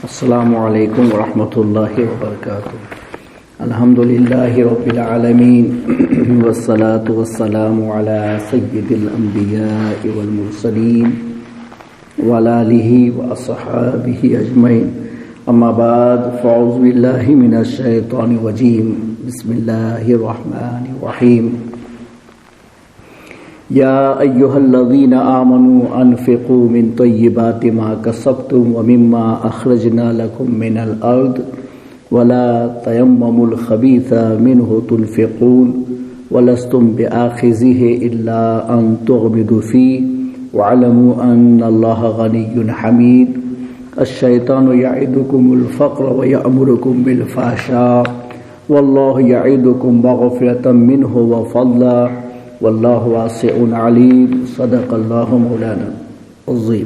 السلام علیکم ورحمۃ اللہ وبرکاتہ۔ الحمد للہ رب العالمین والصلاة والسلام علی سید الانبیاء والمرسلین وعلی آلہ واصحابہ اجمعین، اما بعد فاعوذ باللہ من الشیطان الرجیم، بسم اللہ الرحمن الرحیم۔ یا ایہا الذین آمنوا انفقوا من طیبات ما کسبتم ومما اخرجنا لکم من الارض ولا تیمموا الخبیث منہ تنفقون ولستم بآخذہ الا ان تغمضوا فیہ واعلموا ان اللہ غنی حمید۔ الشیطان یعدکم الفقر ویأمرکم بالفحشاء واللہ یعدکم مغفرۃ منہ وفضلا واللہ واسع علیم۔ صدق اللہ مولانا العظیم۔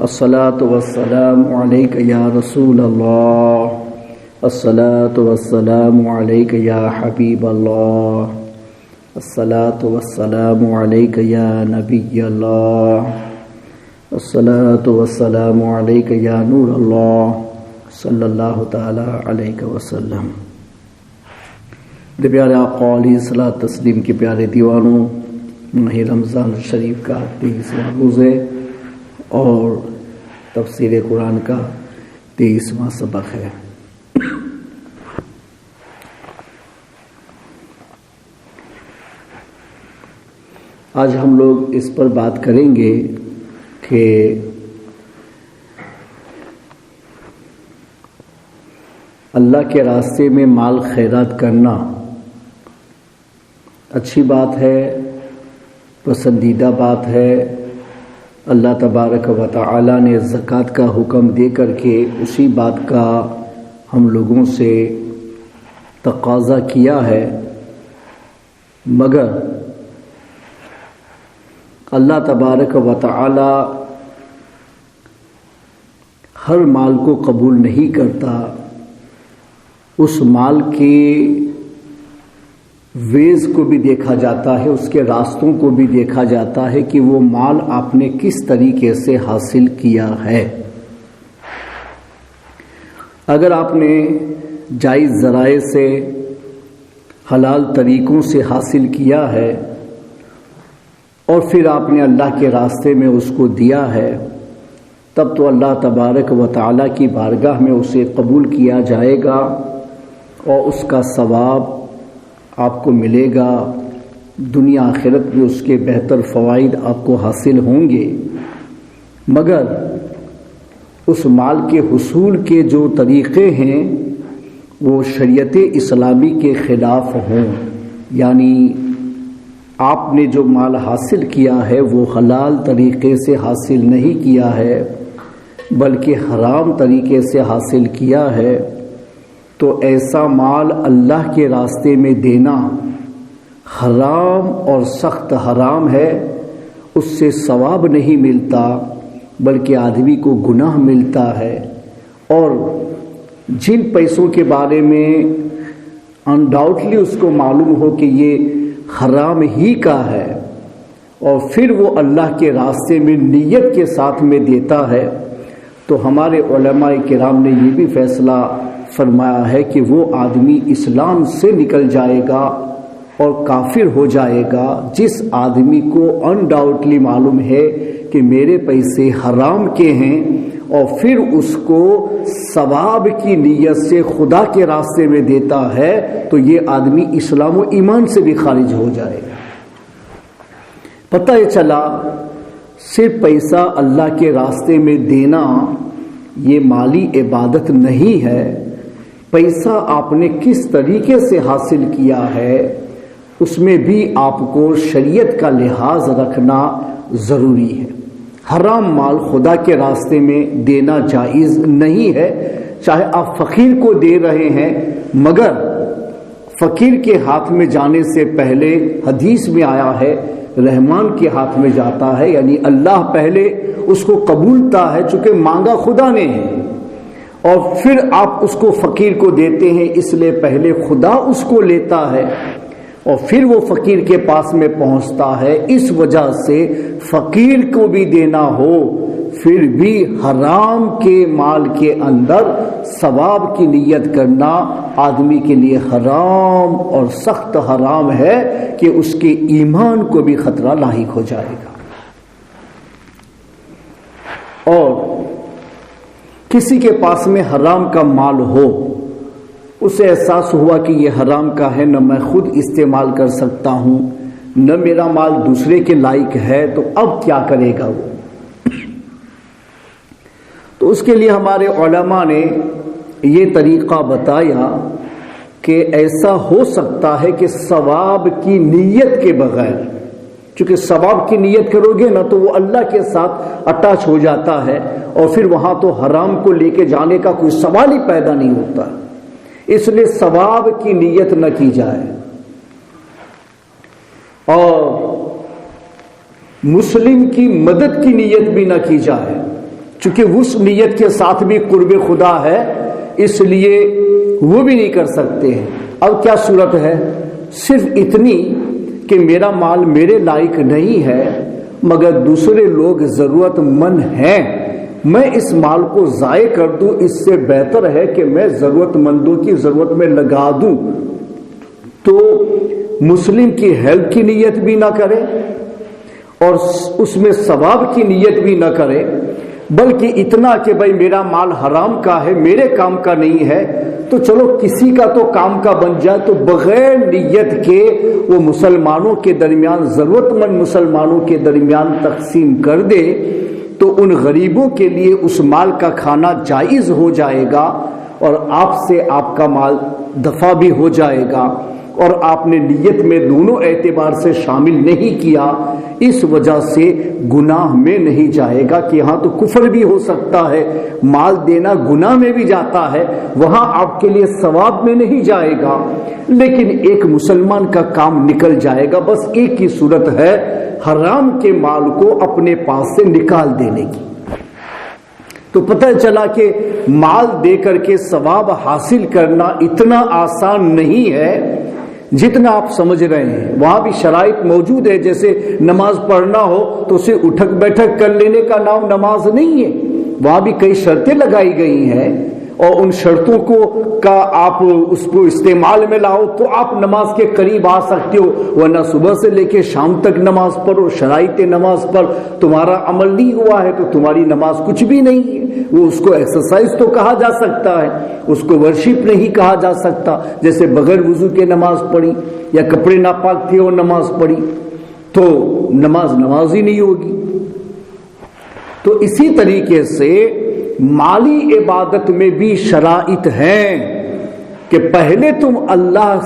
الصلاة والسلام علیک یا رسول اللہ، الصلاة والسلام علیک یا حبیب اللہ، الصلاة والسلام علیک یا نبی اللہ، الصلاة والسلام علیک یا نور اللہ، صلی اللہ تعالی علیہ وسلم۔ پیارے آقا علیہ الصلوۃ تسلیم کے پیارے دیوانوں، ماہ رمضان شریف کا 23واں روز ہے اور تفسیر قرآن کا 23واں سبق ہے۔ آج ہم لوگ اس پر بات کریں گے کہ اللہ کے راستے میں مال خیرات کرنا اچھی بات ہے، پسندیدہ بات ہے۔ اللہ تبارک و تعالی نے زکوٰۃ کا حکم دے کر کے اسی بات کا ہم لوگوں سے تقاضا کیا ہے، مگر اللہ تبارک و تعالی ہر مال کو قبول نہیں کرتا۔ اس مال کے ویز کو بھی دیکھا جاتا ہے، اس کے راستوں کو بھی دیکھا جاتا ہے کہ وہ مال آپ نے کس طریقے سے حاصل کیا ہے۔ اگر آپ نے جائز ذرائع سے، حلال طریقوں سے حاصل کیا ہے اور پھر آپ نے اللہ کے راستے میں اس کو دیا ہے، تب تو اللہ تبارک و تعالیٰ کی بارگاہ میں اسے قبول کیا جائے گا اور اس کا ثواب آپ کو ملے گا، دنیا آخرت میں اس کے بہتر فوائد آپ کو حاصل ہوں گے۔ مگر اس مال کے حصول کے جو طریقے ہیں وہ شریعت اسلامی کے خلاف ہوں، یعنی آپ نے جو مال حاصل کیا ہے وہ حلال طریقے سے حاصل نہیں کیا ہے بلکہ حرام طریقے سے حاصل کیا ہے، تو ایسا مال اللہ کے راستے میں دینا حرام اور سخت حرام ہے۔ اس سے ثواب نہیں ملتا بلکہ آدمی کو گناہ ملتا ہے۔ اور جن پیسوں کے بارے میں انڈاؤٹلی اس کو معلوم ہو کہ یہ حرام ہی کا ہے اور پھر وہ اللہ کے راستے میں نیت کے ساتھ میں دیتا ہے، تو ہمارے علماء کرام نے یہ بھی فیصلہ فرمایا ہے کہ وہ آدمی اسلام سے نکل جائے گا اور کافر ہو جائے گا جس آدمی کو انڈاؤٹلی معلوم ہے کہ میرے پیسے حرام کے ہیں اور پھر اس کو ثواب کی نیت سے خدا کے راستے میں دیتا ہے، تو یہ آدمی اسلام و ایمان سے بھی خارج ہو جائے گا۔ پتہ یہ چلا صرف پیسہ اللہ کے راستے میں دینا یہ مالی عبادت نہیں ہے، پیسہ آپ نے کس طریقے سے حاصل کیا ہے اس میں بھی آپ کو شریعت کا لحاظ رکھنا ضروری ہے۔ حرام مال خدا کے راستے میں دینا جائز نہیں ہے، چاہے آپ فقیر کو دے رہے ہیں، مگر فقیر کے ہاتھ میں جانے سے پہلے حدیث میں آیا ہے رحمان کے ہاتھ میں جاتا ہے، یعنی اللہ پہلے اس کو قبولتا ہے چونکہ مانگا خدا نے ہے، اور پھر آپ اس کو فقیر کو دیتے ہیں، اس لیے پہلے خدا اس کو لیتا ہے اور پھر وہ فقیر کے پاس میں پہنچتا ہے۔ اس وجہ سے فقیر کو بھی دینا ہو، پھر بھی حرام کے مال کے اندر ثواب کی نیت کرنا آدمی کے لیے حرام اور سخت حرام ہے کہ اس کے ایمان کو بھی خطرہ لاحق ہو جائے گا۔ اور کسی کے پاس میں حرام کا مال ہو، اسے احساس ہوا کہ یہ حرام کا ہے، نہ میں خود استعمال کر سکتا ہوں نہ میرا مال دوسرے کے لائق ہے، تو اب کیا کرے گا وہ؟ تو اس کے لیے ہمارے علماء نے یہ طریقہ بتایا کہ ایسا ہو سکتا ہے کہ ثواب کی نیت کے بغیر، چونکہ ثواب کی نیت کرو گے نا تو وہ اللہ کے ساتھ اٹیچ ہو جاتا ہے، اور پھر وہاں تو حرام کو لے کے جانے کا کوئی سوال ہی پیدا نہیں ہوتا، اس لیے ثواب کی نیت نہ کی جائے۔ اور مسلم کی مدد کی نیت بھی نہ کی جائے، چونکہ اس نیت کے ساتھ بھی قرب خدا ہے، اس لیے وہ بھی نہیں کر سکتے ہیں۔ اب کیا صورت ہے؟ صرف اتنی کہ میرا مال میرے لائق نہیں ہے مگر دوسرے لوگ ضرورت مند ہیں، میں اس مال کو ضائع کر دوں، اس سے بہتر ہے کہ میں ضرورت مندوں کی ضرورت میں لگا دوں۔ تو مسلم کی ہیلپ کی نیت بھی نہ کرے اور اس میں ثواب کی نیت بھی نہ کرے، بلکہ اتنا کہ بھائی میرا مال حرام کا ہے، میرے کام کا نہیں ہے، تو چلو کسی کا تو کام کا بن جائے، تو بغیر نیت کے وہ مسلمانوں کے درمیان، ضرورت مند مسلمانوں کے درمیان تقسیم کر دے، تو ان غریبوں کے لیے اس مال کا کھانا جائز ہو جائے گا، اور آپ سے آپ کا مال دفع بھی ہو جائے گا، اور آپ نے نیت میں دونوں اعتبار سے شامل نہیں کیا، اس وجہ سے گناہ میں نہیں جائے گا کہ یہاں تو کفر بھی ہو سکتا ہے، مال دینا گناہ میں بھی جاتا ہے، وہاں آپ کے لیے ثواب میں نہیں جائے گا، لیکن ایک مسلمان کا کام نکل جائے گا۔ بس ایک ہی صورت ہے حرام کے مال کو اپنے پاس سے نکال دینے کی۔ تو پتہ چلا کہ مال دے کر کے ثواب حاصل کرنا اتنا آسان نہیں ہے جتنا آپ سمجھ رہے ہیں۔ وہاں بھی شرائط موجود ہے، جیسے نماز پڑھنا ہو تو اسے اٹھک بیٹھک کر لینے کا نام نماز نہیں ہے، وہاں بھی کئی شرطیں لگائی گئی ہیں، اور ان شرطوں کا آپ اس کو استعمال میں لاؤ تو آپ نماز کے قریب آ سکتے ہو، ورنہ صبح سے لے کے شام تک نماز پڑھو، شرائط نماز پر تمہارا عمل نہیں ہوا ہے تو تمہاری نماز کچھ بھی نہیں ہے۔ وہ اس کو ایکسرسائز تو کہا جا سکتا ہے، اس کو ورشپ نہیں کہا جا سکتا، جیسے بغیر وضو کے نماز پڑھی یا کپڑے ناپاک تھے اور نماز پڑھی تو نماز ہی نہیں ہوگی۔ تو اسی طریقے سے مالی عبادت میں بھی شرائط ہیں کہ پہلے تم اللہ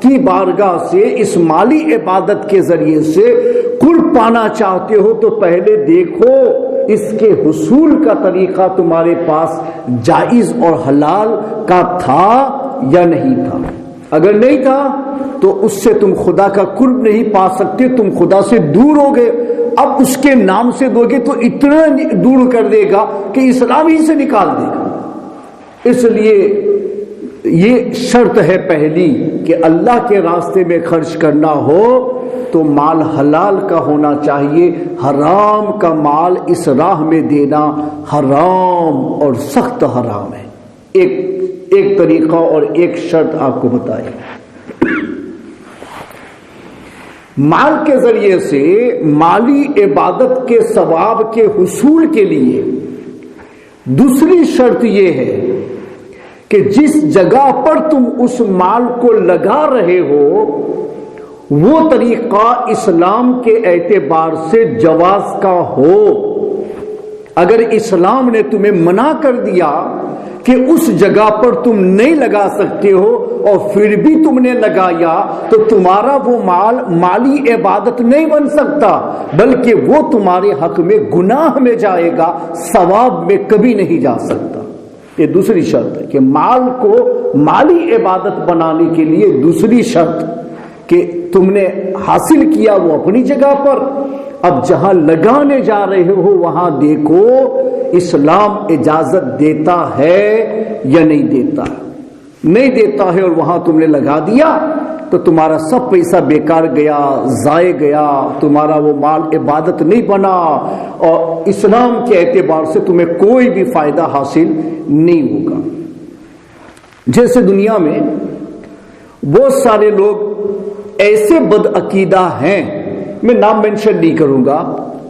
کی بارگاہ سے اس مالی عبادت کے ذریعے سے قرب پانا چاہتے ہو تو پہلے دیکھو اس کے حصول کا طریقہ تمہارے پاس جائز اور حلال کا تھا یا نہیں تھا۔ اگر نہیں تھا تو اس سے تم خدا کا قرب نہیں پا سکتے، تم خدا سے دور ہو گئے۔ اب اس کے نام سے دو گے تو اتنا دور کر دے گا کہ اسلام ہی سے نکال دے گا۔ اس لیے یہ شرط ہے پہلی کہ اللہ کے راستے میں خرچ کرنا ہو تو مال حلال کا ہونا چاہیے، حرام کا مال اس راہ میں دینا حرام اور سخت حرام ہے۔ ایک طریقہ اور ایک شرط آپ کو بتائی، مال کے ذریعے سے مالی عبادت کے ثواب کے حصول کے لیے دوسری شرط یہ ہے کہ جس جگہ پر تم اس مال کو لگا رہے ہو وہ طریقہ اسلام کے اعتبار سے جواز کا ہو۔ اگر اسلام نے تمہیں منع کر دیا کہ اس جگہ پر تم نہیں لگا سکتے ہو اور پھر بھی تم نے لگایا تو تمہارا وہ مال مالی عبادت نہیں بن سکتا، بلکہ وہ تمہارے حق میں گناہ میں جائے گا، ثواب میں کبھی نہیں جا سکتا۔ یہ دوسری شرط ہے کہ مال کو مالی عبادت بنانے کے لیے دوسری شرط کہ تم نے حاصل کیا وہ اپنی جگہ پر، اب جہاں لگانے جا رہے ہو وہاں دیکھو اسلام اجازت دیتا ہے یا نہیں دیتا۔ نہیں دیتا ہے اور وہاں تم نے لگا دیا تو تمہارا سب پیسہ بیکار گیا، ضائع گیا، تمہارا وہ مال عبادت نہیں بنا اور اسلام کے اعتبار سے تمہیں کوئی بھی فائدہ حاصل نہیں ہوگا۔ جیسے دنیا میں بہت سارے لوگ ایسے بد عقیدہ ہیں، میں نام مینشن نہیں کروں گا،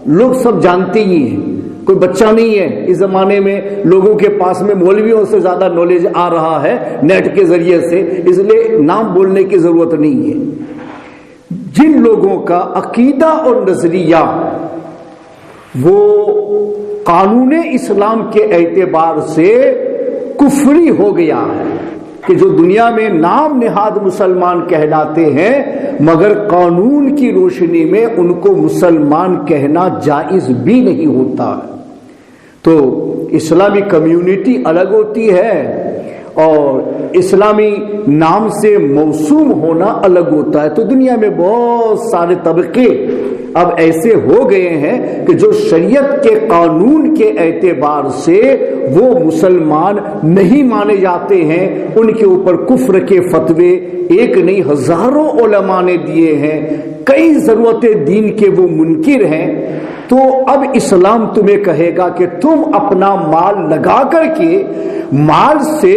لوگ سب جانتے ہی ہیں، کوئی بچہ نہیں ہے اس زمانے میں لوگوں کے پاس میں مولویوں سے زیادہ نالج آ رہا ہے نیٹ کے ذریعے سے، اس لیے نام بولنے کی ضرورت نہیں ہے۔ جن لوگوں کا عقیدہ اور نظریہ وہ قانون اسلام کے اعتبار سے کفری ہو گیا ہے کہ جو دنیا میں نام نہاد مسلمان کہلاتے ہیں مگر قانون کی روشنی میں ان کو مسلمان کہنا جائز بھی نہیں ہوتا، تو اسلامی کمیونٹی الگ ہوتی ہے اور اسلامی نام سے موسوم ہونا الگ ہوتا ہے۔ تو دنیا میں بہت سارے طبقے اب ایسے ہو گئے ہیں کہ جو شریعت کے قانون کے اعتبار سے وہ مسلمان نہیں مانے جاتے ہیں، ان کے اوپر کفر کے فتوے ایک نہیں ہزاروں علماء نے دیے ہیں، کئی ضرورت دین کے وہ منکر ہیں۔ تو اب اسلام تمہیں کہے گا کہ تم اپنا مال لگا کر کے مال سے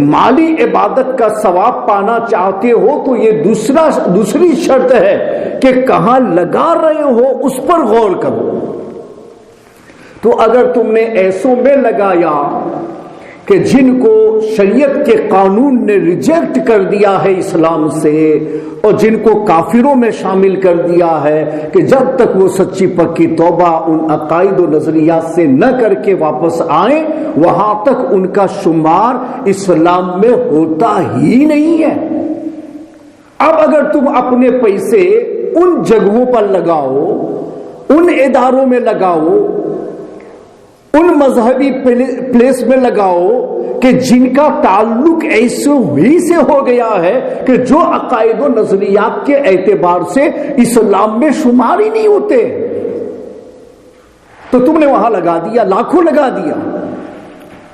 مالی عبادت کا ثواب پانا چاہتے ہو تو یہ دوسری شرط ہے کہ کہاں لگا رہے ہو اس پر غور کرو۔ تو اگر تم نے ایسوں میں لگایا کہ جن کو شریعت کے قانون نے ریجیکٹ کر دیا ہے اسلام سے اور جن کو کافروں میں شامل کر دیا ہے کہ جب تک وہ سچی پکی توبہ ان عقائد و نظریات سے نہ کر کے واپس آئیں وہاں تک ان کا شمار اسلام میں ہوتا ہی نہیں ہے۔ اب اگر تم اپنے پیسے ان جگہوں پر لگاؤ، ان اداروں میں لگاؤ، ان مذہبی پلیس میں لگاؤ کہ جن کا تعلق ایسے ہی سے ہو گیا ہے کہ جو عقائد و نظریات کے اعتبار سے اسلام میں شمار ہی نہیں ہوتے، تو تم نے وہاں لگا دیا، لاکھوں لگا دیا،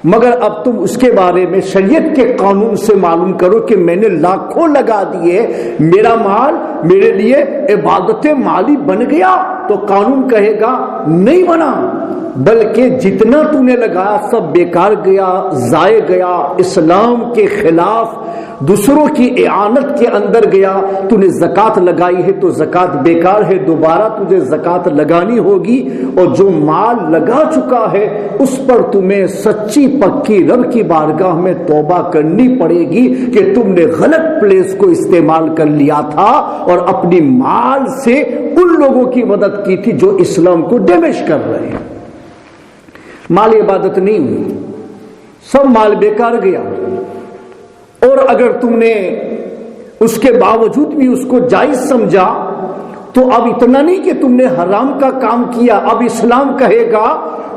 مگر اب تم اس کے بارے میں شریعت کے قانون سے معلوم کرو کہ میں نے لاکھوں لگا دیے، میرا مال میرے لیے عبادت مالی بن گیا، تو قانون کہے گا نہیں بنا، بلکہ جتنا تو نے لگایا سب بیکار گیا، ضائع گیا، اسلام کے خلاف دوسروں کی اعانت کے اندر گیا۔ تو نے زکوٰۃ لگائی ہے تو زکوٰۃ بیکار ہے، دوبارہ تجھے زکوٰۃ لگانی ہوگی، اور جو مال لگا چکا ہے اس پر تمہیں سچی پکی رب کی بارگاہ میں توبہ کرنی پڑے گی کہ تم نے غلط پلیس کو استعمال کر لیا تھا اور اپنی مال سے ان لوگوں کی مدد کی تھی جو اسلام کو ڈیمیج کر رہے ہیں۔ مال عبادت نہیں ہوئی، سب مال بیکار گیا، اور اگر تم نے اس کے باوجود بھی اس کو جائز سمجھا تو اب اتنا نہیں کہ تم نے حرام کا کام کیا، اب اسلام کہے گا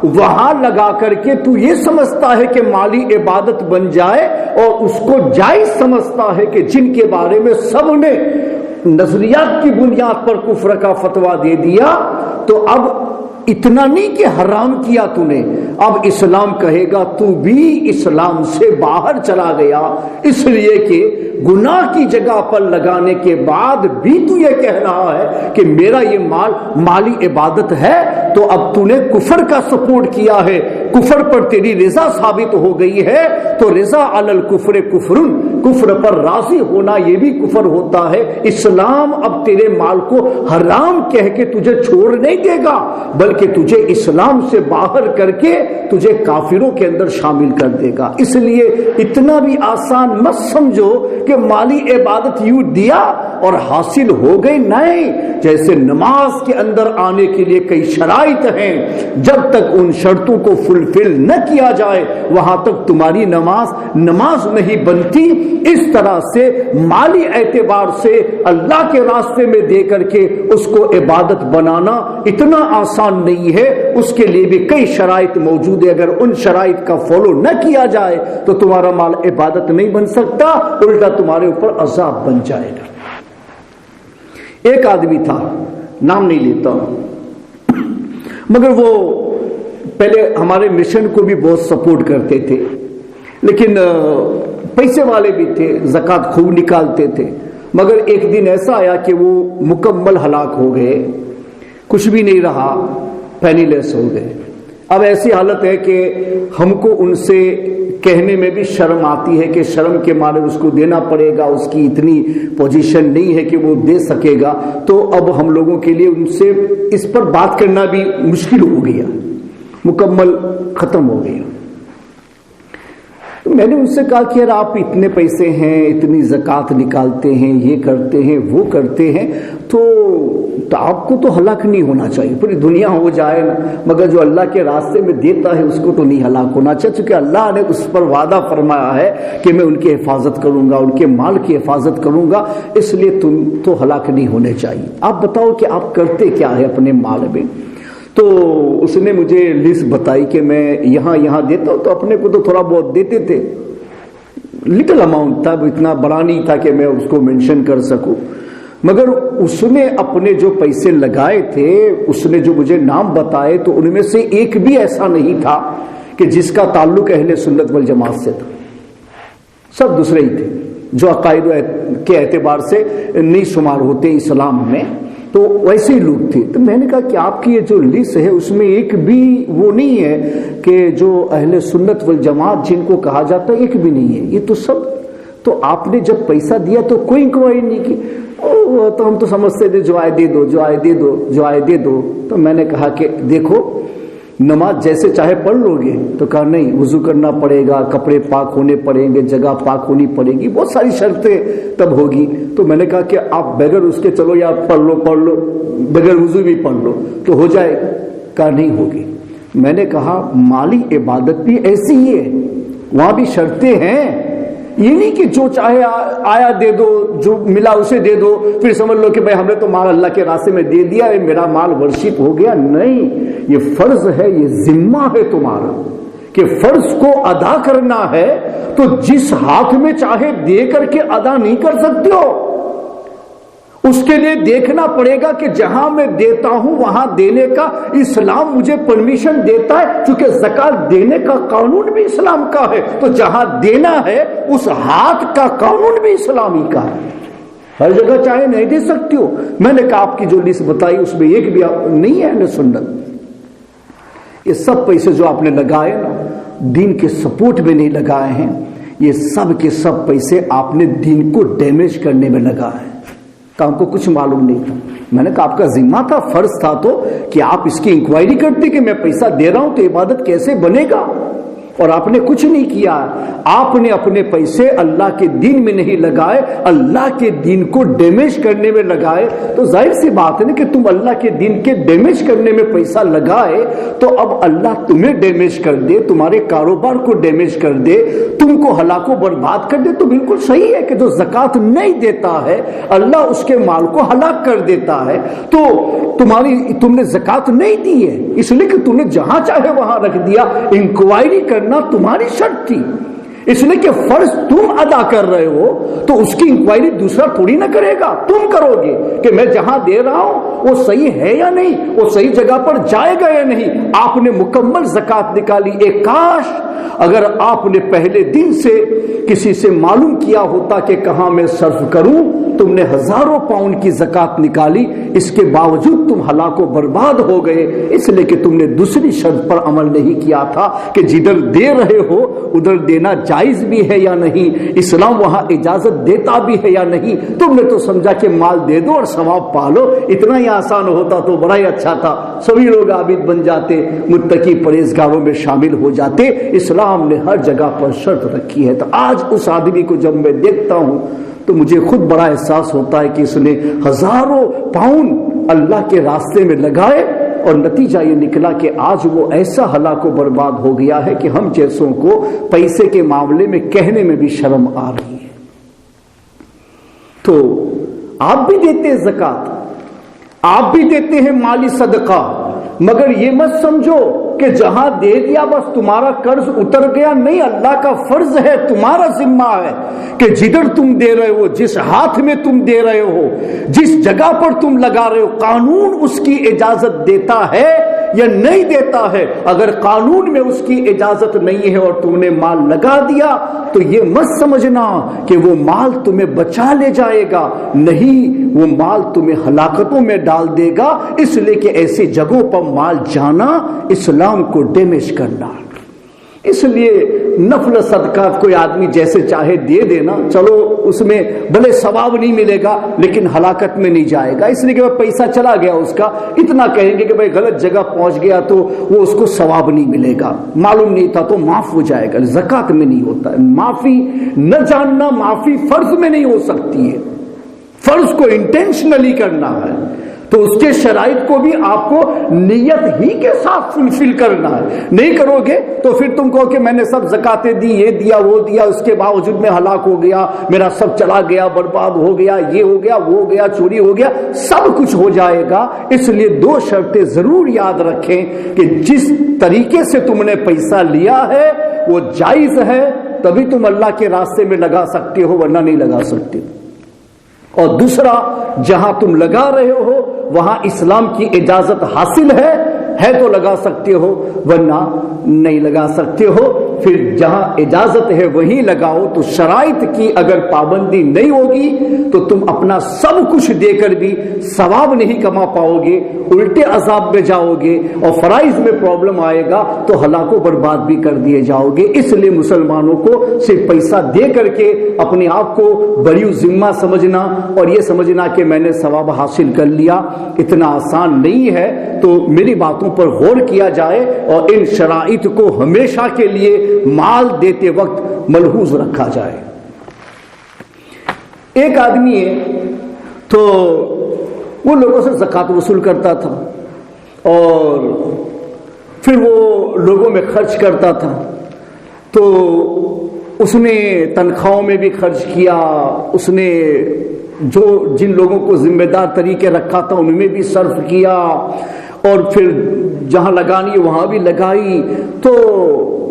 وہاں لگا کر کے تو یہ سمجھتا ہے کہ مالی عبادت بن جائے اور اس کو جائز سمجھتا ہے کہ جن کے بارے میں سب نے نظریات کی بنیاد پر کفر کا فتویٰ دے دیا، تو اب اتنا نہیں کہ حرام کیا تو نے، اب اسلام کہے گا تو بھی اسلام سے باہر چلا گیا، اس لیے کہ گناہ کی جگہ پر لگانے کے بعد بھی تو یہ کہہ رہا ہے کہ میرا یہ مال مالی عبادت ہے، تو اب تو نے کفر کا سپورٹ کیا ہے، کفر پر تیری رضا ثابت ہو گئی ہے، تو رضا علی الکفر کفرن، کفر پر راضی ہونا یہ بھی کفر ہوتا ہے۔ اسلام اب تیرے مال کو حرام کہہ کے تجھے چھوڑ نہیں دے گا، بلکہ تجھے اسلام سے باہر کر کے تجھے کافروں کے اندر شامل کر دے گا۔ اس لیے اتنا بھی آسان مت سمجھو کہ مالی عبادت یوں دیا اور حاصل ہو گئی، نہیں، جیسے نماز کے اندر آنے کے لیے کئی شرائط ہیں، جب تک ان شرطوں کو فلفل نہ کیا جائے وہاں تک تمہاری نماز نہیں بنتی۔ اس طرح سے مالی اعتبار سے اللہ کے راستے میں دے کر کے اس کو عبادت بنانا اتنا آسان نہیں ہے، اس کے لیے بھی کئی شرائط موجود ہے، اگر ان شرائط کا فالو نہ کیا جائے تو تمہارا مال عبادت نہیں بن سکتا، الٹا تمہارے اوپر عذاب بن جائے گا۔ ایک آدمی تھا، نام نہیں لیتا مگر وہ پہلے ہمارے مشن کو بھی بہت سپورٹ کرتے تھے، لیکن پیسے والے بھی تھے، زکوٰۃ خوب نکالتے تھے، مگر ایک دن ایسا آیا کہ وہ مکمل ہلاک ہو گئے، کچھ بھی نہیں رہا، پینی لیس ہو گئے۔ اب ایسی حالت ہے کہ ہم کو ان سے کہنے میں بھی شرم آتی ہے کہ شرم کے مارے اس کو دینا پڑے گا، اس کی اتنی پوزیشن نہیں ہے کہ وہ دے سکے گا، تو اب ہم لوگوں کے لیے ان سے اس پر بات کرنا بھی مشکل ہو گیا، مکمل ختم ہو گیا۔ تو میں نے ان سے کہا کہ یار آپ اتنے پیسے ہیں، اتنی زکوٰۃ نکالتے ہیں، یہ کرتے ہیں وہ کرتے ہیں، تو آپ کو تو ہلاک نہیں ہونا چاہیے، پوری دنیا ہو جائے نا، مگر جو اللہ کے راستے میں دیتا ہے اس کو تو نہیں ہلاک ہونا چاہیے، چونکہ اللہ نے اس پر وعدہ فرمایا ہے کہ میں ان کی حفاظت کروں گا، ان کے مال کی حفاظت کروں گا، اس لیے تم تو ہلاک نہیں ہونے چاہیے۔ آپ بتاؤ کہ آپ کرتے کیا ہے اپنے مال میں؟ تو اس نے مجھے لسٹ بتائی کہ میں یہاں دیتا ہوں، تو اپنے کو تو تھوڑا بہت دیتے تھے، لٹل اماؤنٹ تھا، اتنا بڑا نہیں تھا کہ میں اس کو مینشن کر سکوں، مگر اس نے اپنے جو پیسے لگائے تھے، اس نے جو مجھے نام بتائے، تو ان میں سے ایک بھی ایسا نہیں تھا کہ جس کا تعلق اہل سنت والجماعت سے تھا، سب دوسرے ہی تھے جو عقائد کے اعتبار سے نہیں شمار ہوتے اسلام میں، تو ویسے ہی لوگ تھے۔ تو میں نے کہا کہ آپ کی یہ جو لسٹ ہے اس میں ایک بھی وہ نہیں ہے کہ جو اہل سنت والجماعت جن کو کہا جاتا ہے، ایک بھی نہیں ہے، یہ تو سب، تو آپ نے جب پیسہ دیا تو کوئی انکوائری نہیں کی، تو ہم تو سمجھتے تھے جو آئے دے دو، جو آئے دے دو، جو آئے دے دو۔ تو میں نے کہا کہ دیکھو نماز جیسے چاہے پڑھ لو گے، تو کہا نہیں، وضو کرنا پڑے گا، کپڑے پاک ہونے پڑیں گے، جگہ پاک ہونی پڑے گی، بہت ساری شرطیں تب ہوگی۔ تو میں نے کہا کہ آپ بغیر اس کے چلو یا پڑھ لو، بغیر وضو بھی پڑھ لو تو ہو جائے گا؟ کہا نہیں ہوگی۔ میں نے کہا مالی عبادت بھی ایسی ہی ہے، وہاں بھی شرطیں ہیں، یہ نہیں کہ جو چاہے آیا دے دو، جو ملا اسے دے دو، پھر سمجھ لو کہ بھائی ہم نے تو مال اللہ کے راستے میں دے دیا ہے، میرا مال ورشپ ہو گیا۔ نہیں، یہ فرض ہے، یہ ذمہ ہے تمہارا کہ فرض کو ادا کرنا ہے، تو جس ہاتھ میں چاہے دے کر کے ادا نہیں کر سکتے ہو، اس کے لیے دیکھنا پڑے گا کہ جہاں میں دیتا ہوں وہاں دینے کا اسلام مجھے پرمیشن دیتا ہے، چونکہ زکوٰۃ دینے کا قانون بھی اسلام کا ہے، تو جہاں دینا ہے اس ہاتھ کا قانون بھی اسلامی کا ہے، ہر جگہ چاہے نہیں دے سکتی ہو۔ میں نے کہا آپ کی جو لسٹ بتائی اس میں ایک بھی نہیں ہے اہل سنت۔ یہ سب پیسے جو آپ نے لگائے نا، دین کے سپورٹ میں نہیں لگائے ہیں، یہ سب کے سب پیسے آپ نے دین کو ڈیمیج کرنے میں لگائے ہیں، ہم کو کچھ معلوم نہیں تھا۔ میں نے کہا آپ کا ذمہ تھا، فرض تھا تو کہ آپ اس کی انکوائری کرتے کہ میں پیسہ دے رہا ہوں تو عبادت کیسے بنے گا، اور آپ نے کچھ نہیں کیا۔ آپ نے اپنے پیسے اللہ کے دین میں نہیں لگائے، اللہ کے دین کو ڈیمیج کرنے میں لگائے۔ تو ظاہر سی بات ہے نا کہ تم اللہ کے دین کے ڈیمیج کرنے میں پیسہ لگائے تو اب اللہ تمہیں ڈیمیج کر دے، تمہارے کاروبار کو ڈیمیج کر دے، تم کو ہلاک و برباد کر دے، تو بالکل صحیح ہے کہ جو زکوٰۃ نہیں دیتا ہے اللہ اس کے مال کو ہلاک کر دیتا ہے۔ تو تم نے زکوٰۃ نہیں دی ہے، اس لیے کہ تم نے جہاں چاہے وہاں رکھ دیا، انکوائری کرنا تمہاری شرط تھی، اس لیے کہ فرض تم ادا کر رہے ہو تو اس کی انکوائری دوسرا تھوڑی نہ کرے گا، تم کرو گے کہ میں جہاں دے رہا ہوں وہ صحیح ہے یا نہیں، وہ صحیح جگہ پر جائے گا یا نہیں۔ آپ نے مکمل زکوٰۃ نکالی، ایک کاش اگر آپ نے پہلے دن سے کسی سے معلوم کیا ہوتا کہ کہاں میں صرف کروں، تم نے ہزاروں پاؤنڈ کی زکوٰۃ نکالی، اس کے باوجود تم ہلاک و برباد ہو گئے، اس لیے کہ تم نے دوسری شرط پر عمل نہیں کیا تھا کہ جدھر دے رہے ہو ادھر دینا جائز بھی ہے یا نہیں، اسلام وہاں اجازت دیتا بھی ہے یا نہیں۔ تم نے تو سمجھا کہ مال دے دو اور ثواب پالو، اتنا ہی آسان ہوتا تو بڑا ہی اچھا تھا، سبھی لوگ عابد بن جاتے، متقی پرہیزگاروں میں شامل ہو جاتے۔ اسلام نے ہر جگہ پر شرط رکھی ہے۔ تو آج اس آدمی کو جب میں دیکھتا ہوں تو مجھے خود بڑا احساس ہوتا ہے کہ اس نے ہزاروں پاؤنڈ اللہ کے راستے میں لگائے، اور نتیجہ یہ نکلا کہ آج وہ ایسا ہلاک و برباد ہو گیا ہے کہ ہم جیسوں کو پیسے کے معاملے میں کہنے میں بھی شرم آ رہی ہے۔ تو آپ بھی دیتے ہیں زکوٰۃ، آپ بھی دیتے ہیں مالی صدقہ، مگر یہ مت سمجھو کہ جہاں دے دیا بس تمہارا قرض اتر گیا، نہیں، اللہ کا فرض ہے، تمہارا ذمہ ہے کہ جدھر تم دے رہے ہو، جس ہاتھ میں تم دے رہے ہو، جس جگہ پر تم لگا رہے ہو، قانون اس کی اجازت دیتا ہے، یا نہیں دیتا ہے، اگر قانون میں اس کی اجازت نہیں ہے اور تم نے مال لگا دیا تو یہ مت سمجھنا کہ وہ مال تمہیں بچا لے جائے گا، نہیں، وہ مال تمہیں ہلاکتوں میں ڈال دے گا، اس لیے کہ ایسی جگہوں پر مال جانا اسلام کو ڈیمیج کرنا۔ اس لیے نفل صدقات کوئی آدمی جیسے چاہے دے دینا، چلو اس میں بھلے ثواب نہیں ملے گا لیکن ہلاکت میں نہیں جائے گا، اس لیے کہ وہ پیسہ چلا گیا اس کا، اتنا کہیں گے کہ بھائی غلط جگہ پہنچ گیا تو وہ اس کو ثواب نہیں ملے گا، معلوم نہیں تھا تو معاف ہو جائے گا۔ زکوٰۃ میں نہیں ہوتا ہے معافی، نہ جاننا معافی فرض میں نہیں ہو سکتی ہے، فرض کو انٹینشنلی کرنا ہے تو اس کے شرائط کو بھی آپ کو نیت ہی کے ساتھ فلفل کرنا ہے، نہیں کرو گے تو پھر تم کہو کہ میں نے سب زکاتیں دی، یہ دیا وہ دیا، اس کے باوجود میں ہلاک ہو گیا، میرا سب چلا گیا، برباد ہو گیا، یہ ہو گیا وہ ہو گیا، چوری ہو گیا، سب کچھ ہو جائے گا۔ اس لیے دو شرطیں ضرور یاد رکھیں کہ جس طریقے سے تم نے پیسہ لیا ہے وہ جائز ہے، تبھی تم اللہ کے راستے میں لگا سکتے ہو، ورنہ نہیں لگا سکتے۔ اور دوسرا، جہاں تم لگا رہے ہو وہاں اسلام کی اجازت حاصل ہے تو لگا سکتے ہو، ورنہ نہیں لگا سکتے ہو۔ پھر جہاں اجازت ہے وہیں لگاؤ، تو شرائط کی اگر پابندی نہیں ہوگی تو تم اپنا سب کچھ دے کر بھی ثواب نہیں کما پاؤ گے، الٹے عذاب میں جاؤ گے، اور فرائض میں پرابلم آئے گا تو ہلاک و برباد بھی کر دیے جاؤ گے۔ اس لیے مسلمانوں کو صرف پیسہ دے کر کے اپنے آپ کو بڑی ذمہ سمجھنا اور یہ سمجھنا کہ میں نے ثواب حاصل کر لیا اتنا آسان نہیں ہے۔ تو میری باتوں پر غور کیا جائے اور ان شرائط کو ہمیشہ کے لیے مال دیتے وقت ملحوظ رکھا جائے۔ ایک آدمی ہے تو وہ لوگوں سے زکوٰۃ وصول کرتا تھا اور پھر وہ لوگوں میں خرچ کرتا تھا، تو اس نے تنخواہوں میں بھی خرچ کیا، اس نے جن لوگوں کو ذمہ دار طریقے رکھا تھا ان میں بھی صرف کیا، اور پھر جہاں لگانی ہے وہاں بھی لگائی۔ تو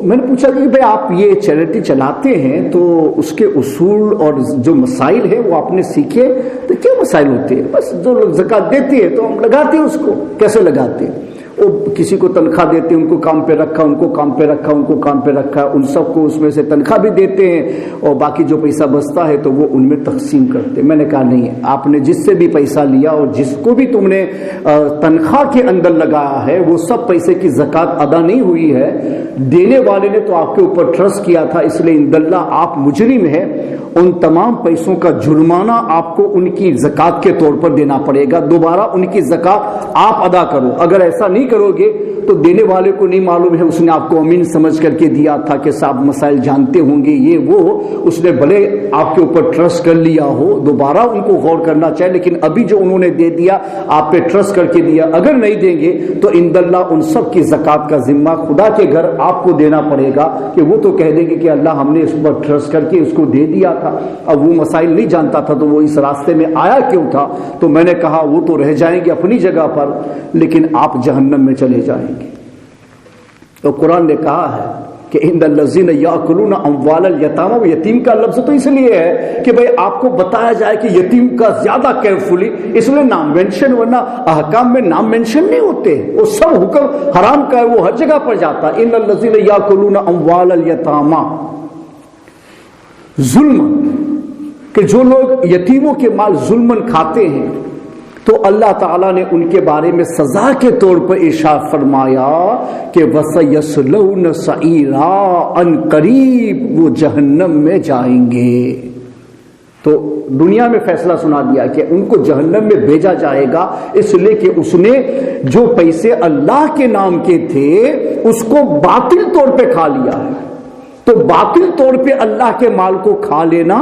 میں نے پوچھا کہ بھئی آپ یہ چیریٹی چلاتے ہیں تو اس کے اصول اور جو مسائل ہیں وہ آپ نے سیکھے؟ تو کیا مسائل ہوتے ہیں؟ بس جو لوگ زکوٰۃ دیتے ہیں تو ہم لگاتے ہیں اس کو۔ کیسے لگاتے ہیں؟ وہ کسی کو تنخواہ دیتے ہیں، ان کو کام پہ رکھا، ان کو کام پہ رکھا، ان کو کام پہ رکھا، ان سب کو اس میں سے تنخواہ بھی دیتے ہیں اور باقی جو پیسہ بچتا ہے تو وہ ان میں تقسیم کرتے ہیں۔ میں نے کہا نہیں، آپ نے جس سے بھی پیسہ لیا اور جس کو بھی تم نے تنخواہ کے اندر لگایا ہے وہ سب پیسے کی زکوٰۃ ادا نہیں ہوئی ہے، دینے والے نے تو آپ کے اوپر ٹرسٹ کیا تھا، اس لیے انداللہ آپ مجرم ہیں، ان تمام پیسوں کا جرمانہ آپ کو ان کی زکوٰۃ کے طور پر دینا پڑے گا، دوبارہ ان کی زکوٰۃ آپ ادا کرو۔ اگر ایسا نہیں کرو گے تو دینے والے کو نہیں معلوم ہے اس نے آپ کو امین سمجھ کر کے دیا تھا کہ صاحب مسائل جانتے ہوں گے یہ وہ، اس نے بھلے آپ کے اوپر ٹرسٹ کر لیا ہو، دوبارہ ان کو غور کرنا چاہیے، لیکن ابھی جو انہوں نے دے دیا آپ پہ ٹرسٹ کر کے دیا، اگر نہیں دیں گے تو انداللہ ان سب کی زکوٰۃ کا ذمہ خدا کے گھر آپ کو دینا پڑے گا، کہ وہ تو کہہ دیں گے کہ اللہ ہم نے اس پر ٹرسٹ کر کے اس کو دے دیا تھا، اب وہ مسائل نہیں جانتا تھا تو وہ اس راستے میں آیا کیوں تھا؟ تو میں نے کہا وہ تو رہ جائیں گے اپنی جگہ پر لیکن آپ جہنم میں چلے جائیں گے۔ تو قرآن نے کہا ہے کہ ان الذین یاکلون اموال الیتامی، وہ یتیم کا لفظ تو اس لیے ہے کہ بھئی آپ کو بتایا جائے کہ یتیم کا زیادہ کیئرفلی، اس لیے نام مینشن، ورنہ احکام میں نام مینشن نہیں ہوتے، وہ سب حکم حرام کا ہے وہ ہر جگہ پر جاتا ہے۔ ان الذین یاکلون اموال الیتامی، ظلم، کہ جو لوگ یتیموں کے مال ظلماً کھاتے ہیں تو اللہ تعالیٰ نے ان کے بارے میں سزا کے طور پر ارشاد فرمایا کہ وَسَيَصْلَوْنَ سَعِيرًا، ان قریب وہ جہنم میں جائیں گے۔ تو دنیا میں فیصلہ سنا دیا کہ ان کو جہنم میں بھیجا جائے گا، اس لیے کہ اس نے جو پیسے اللہ کے نام کے تھے اس کو باطل طور پہ کھا لیا ہے۔ تو باطل طور پہ اللہ کے مال کو کھا لینا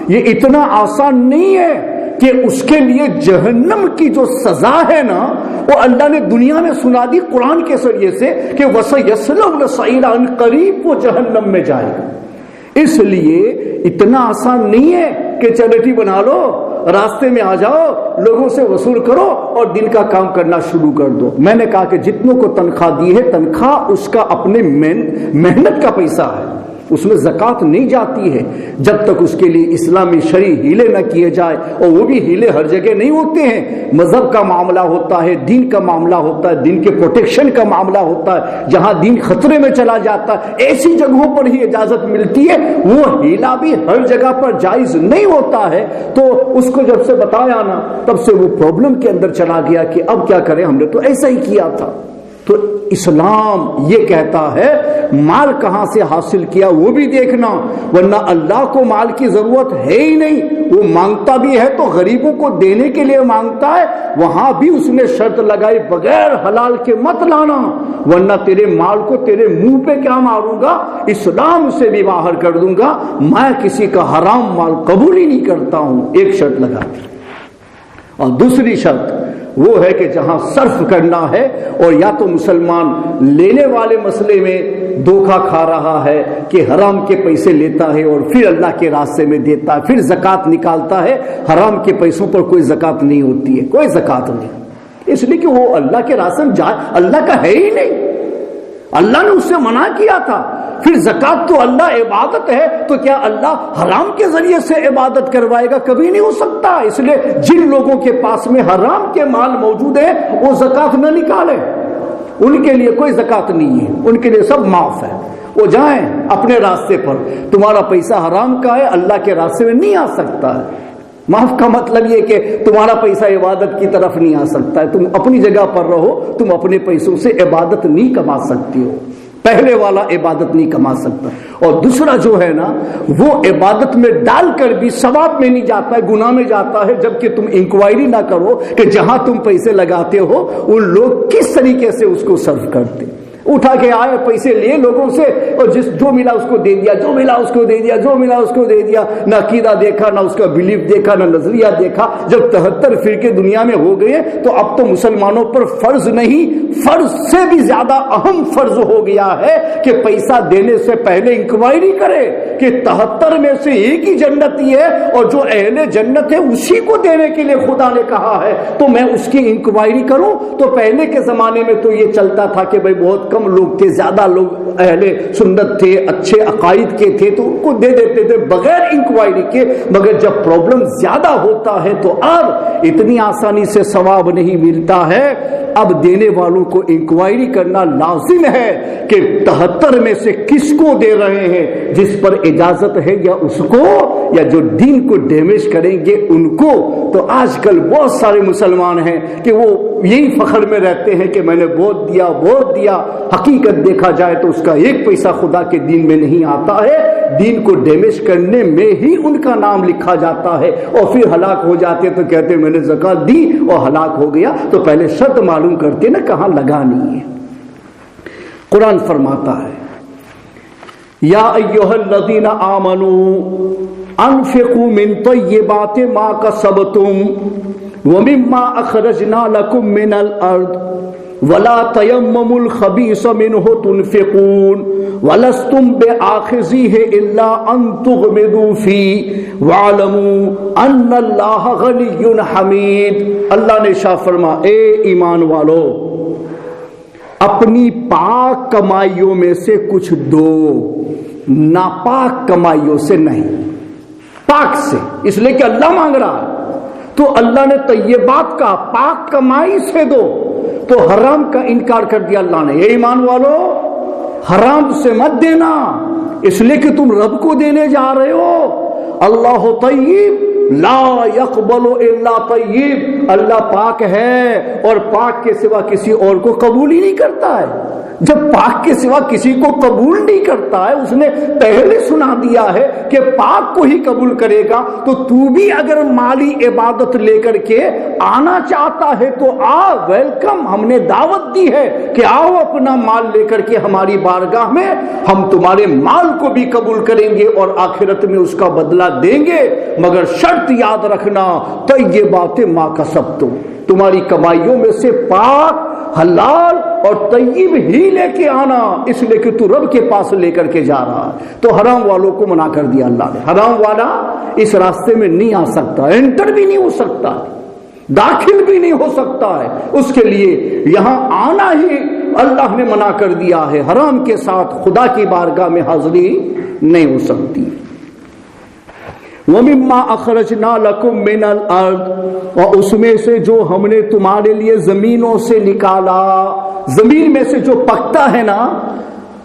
یہ اتنا آسان نہیں ہے کہ اس کے لیے جہنم کی جو سزا ہے نا وہ اللہ نے دنیا میں سنا دی قرآن کے ذریعے سے کہ وَسَيَصْلَوْنَ سَعِيرًا، ان قریب وہ جہنم میں جائے گا۔ اس لیے اتنا آسان نہیں ہے کہ چیریٹی بنا لو، راستے میں آ جاؤ، لوگوں سے وصول کرو اور دن کا کام کرنا شروع کر دو۔ میں نے کہا کہ جتنوں کو تنخواہ دی ہے تنخواہ اس کا اپنے محنت کا پیسہ ہے، اس میں زکوٰۃ نہیں جاتی ہے جب تک اس کے لیے اسلامی شرعی ہیلے نہ کیے جائے، اور وہ بھی ہیلے ہر جگہ نہیں ہوتے ہیں۔ مذہب کا معاملہ ہوتا ہے، دین کا معاملہ ہوتا ہے، دین کے پروٹیکشن کا معاملہ ہوتا ہے، جہاں دین خطرے میں چلا جاتا ہے ایسی جگہوں پر ہی اجازت ملتی ہے۔ وہ ہیلا بھی ہر جگہ پر جائز نہیں ہوتا ہے۔ تو اس کو جب سے بتایا نا، تب سے وہ پرابلم کے اندر چلا گیا کہ اب کیا کریں، ہم نے تو ایسا ہی کیا تھا۔ تو اسلام یہ کہتا ہے مال کہاں سے حاصل کیا وہ بھی دیکھنا، ورنہ اللہ کو مال کی ضرورت ہے ہی نہیں، وہ مانگتا بھی ہے تو غریبوں کو دینے کے لیے مانگتا ہے، وہاں بھی اس نے شرط لگائی بغیر حلال کے مت لانا، ورنہ تیرے مال کو تیرے منہ پہ کیا ماروں گا، اسلام سے بھی باہر کر دوں گا، میں کسی کا حرام مال قبول ہی نہیں کرتا ہوں۔ ایک شرط لگا دی، اور دوسری شرط وہ ہے کہ جہاں صرف کرنا ہے، اور یا تو مسلمان لینے والے مسئلے میں دھوکہ کھا رہا ہے کہ حرام کے پیسے لیتا ہے اور پھر اللہ کے راستے میں دیتا ہے، پھر زکوٰۃ نکالتا ہے، حرام کے پیسوں پر کوئی زکوٰۃ نہیں ہوتی ہے، کوئی زکوٰۃ نہیں، اس لیے کہ وہ اللہ کے راستے میں اللہ کا ہے ہی نہیں، اللہ نے اس سے منع کیا تھا۔ پھر زکوٰۃ تو اللہ عبادت ہے، تو کیا اللہ حرام کے ذریعے سے عبادت کروائے گا؟ کبھی نہیں ہو سکتا۔ اس لیے جن لوگوں کے پاس میں حرام کے مال موجود ہے وہ زکوٰۃ نہ نکالے، ان کے لیے کوئی زکوٰۃ نہیں ہے، ان کے لیے سب معاف ہے، وہ جائیں اپنے راستے پر۔ تمہارا پیسہ حرام کا ہے، اللہ کے راستے میں نہیں آ سکتا ہے۔ معاف کا مطلب یہ کہ تمہارا پیسہ عبادت کی طرف نہیں آ سکتا ہے، تم اپنی جگہ پر رہو، تم اپنے پیسوں سے عبادت نہیں کما سکتی ہو، پہلے والا عبادت نہیں کما سکتا۔ اور دوسرا جو ہے نا، وہ عبادت میں ڈال کر بھی ثواب میں نہیں جاتا ہے، گناہ میں جاتا ہے، جبکہ تم انکوائری نہ کرو کہ جہاں تم پیسے لگاتے ہو ان لوگ کس طریقے سے اس کو صرف کرتے، اٹھا کے آئے پیسے لیے لوگوں سے اور جو ملا اس کو دے دیا، جو ملا اس کو دے دیا، جو ملا اس کو دے دیا، نہ عقیدہ دیکھا، نہ اس کا بلیف دیکھا، نہ نظریہ دیکھا۔ جب 73 فرقے دنیا میں ہو گئے تو اب تو مسلمانوں پر فرض نہیں، فرض سے بھی زیادہ اہم فرض ہو گیا ہے کہ پیسہ دینے سے پہلے انکوائری کرے کہ 73 میں سے ایک ہی جنتی ہے، اور جو اہل جنت ہے اسی کو دینے کے لیے خدا نے کہا ہے، تو میں اس کی انکوائری کروں۔ تو پہلے کے زمانے میں تو یہ چلتا تھا کہ بھائی بہت کم لوگ تھے، زیادہ لوگ اہل سنت تھے، اچھے عقائد کے تھے، تو ان کو دے دیتے تھے بغیر انکوائری کے۔ مگر جب پرابلم زیادہ ہوتا ہے تو اب اتنی آسانی سے ثواب نہیں ملتا ہے، اب دینے والوں کو انکوائری کرنا لازم ہے کہ 73 میں سے کس کو دے رہے ہیں، جس پر اجازت ہے، یا اس کو، یا جو دین کو ڈیمیج کریں گے ان کو۔ تو آج کل بہت سارے مسلمان ہیں کہ وہ یہی فخر میں رہتے ہیں کہ میں نے بہت دیا، بہت دیا، حقیقت دیکھا جائے تو اس کا ایک پیسہ خدا کے دین میں نہیں آتا ہے، دین کو ڈیمیج کرنے میں ہی ان کا نام لکھا جاتا ہے، اور پھر ہلاک ہو جاتے تو کہتے میں نے زکوٰۃ دی اور ہلاک ہو گیا۔ تو پہلے شرط معلوم کرتے نا کہاں لگانی ہے۔ قرآن فرماتا ہے یا ایھا الذین آمنوا انفقوا من طیبات ما کسبتم ومما اخرجنا لکم من الارض ولا تیمموا الخبیث منہ تنفقون ولستم بآخذیہ الا ان تغمضوا فیہ واعلموا ان اللہ غنی حمید۔ اللہ نے شاہ فرما، اے ایمان والو، اپنی پاک کمائیوں میں سے کچھ دو، ناپاک کمائیوں سے نہیں، پاک سے، اس لیے کہ اللہ مانگ رہا ہے تو اللہ نے طیبات کا، پاک کمائی سے دو، تو حرام کا انکار کر دیا اللہ نے۔ اے ایمان والو، حرام سے مت دینا، اس لیے کہ تم رب کو دینے جا رہے ہو۔ اللہ طیب لا یقبل الا طیب، اللہ پاک ہے اور پاک کے سوا کسی اور کو قبول ہی نہیں کرتا ہے۔ جب پاک کے سوا کسی کو قبول نہیں کرتا ہے، اس نے پہلے سنا دیا ہے کہ پاک کو ہی قبول کرے گا، تو تو بھی اگر مالی عبادت لے کر کے آنا چاہتا ہے تو آ، ویلکم، ہم نے دعوت دی ہے کہ آؤ اپنا مال لے کر کے ہماری بارگاہ میں، ہم تمہارے مال کو بھی قبول کریں گے اور آخرت میں اس کا بدلہ دیں گے، مگر شرط یاد رکھنا، طیبات ما کسبتم، تمہاری کمائیوں میں سے پاک، حلال اور طیب ہی لے کے آنا، اس لیے کہ تو رب کے پاس لے کر کے جا رہا ہے۔ تو حرام والوں کو منع کر دیا اللہ نے، حرام والا اس راستے میں نہیں آ سکتا، انٹر بھی نہیں ہو سکتا، داخل بھی نہیں ہو سکتا ہے، اس کے لیے یہاں آنا ہی اللہ نے منع کر دیا ہے۔ حرام کے ساتھ خدا کی بارگاہ میں حاضری نہیں ہو سکتی۔ وَمِمَّا أَخْرَجْنَا لَكُم مِّنَ الْأَرْضِ، اور اس میں سے جو ہم نے تمہارے لیے زمینوں سے نکالا، زمین میں سے جو پکتا ہے نا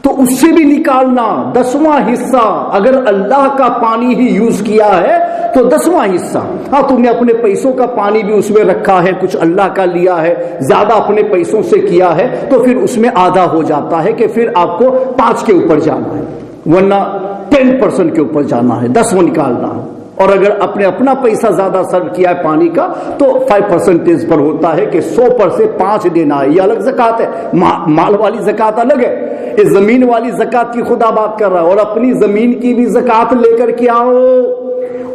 تو اس سے بھی نکالنا 10واں حصہ۔ اگر اللہ کا پانی ہی یوز کیا ہے تو 10واں حصہ، ہاں تم نے اپنے پیسوں کا پانی بھی اس میں رکھا ہے، کچھ اللہ کا لیا ہے، زیادہ اپنے پیسوں سے کیا ہے تو پھر اس میں آدھا ہو جاتا ہے کہ پھر آپ کو 5 کے اوپر جانا ہے، ورنہ 10% کے اوپر جانا ہے، 10 نکالنا ہے۔ اور اگر اپنا پیسہ زیادہ صرف کیا ہے پانی کا تو 5% پر ہوتا ہے کہ 100 پر سے 5 دینا ہے، یہ الگ زکوٰۃ ہے۔ مال والی زکوٰۃ الگ ہے، یہ زمین والی زکوٰۃ کی خدا بات کر رہا ہے۔ اور اپنی زمین کی بھی زکوٰۃ لے کر کے آؤ،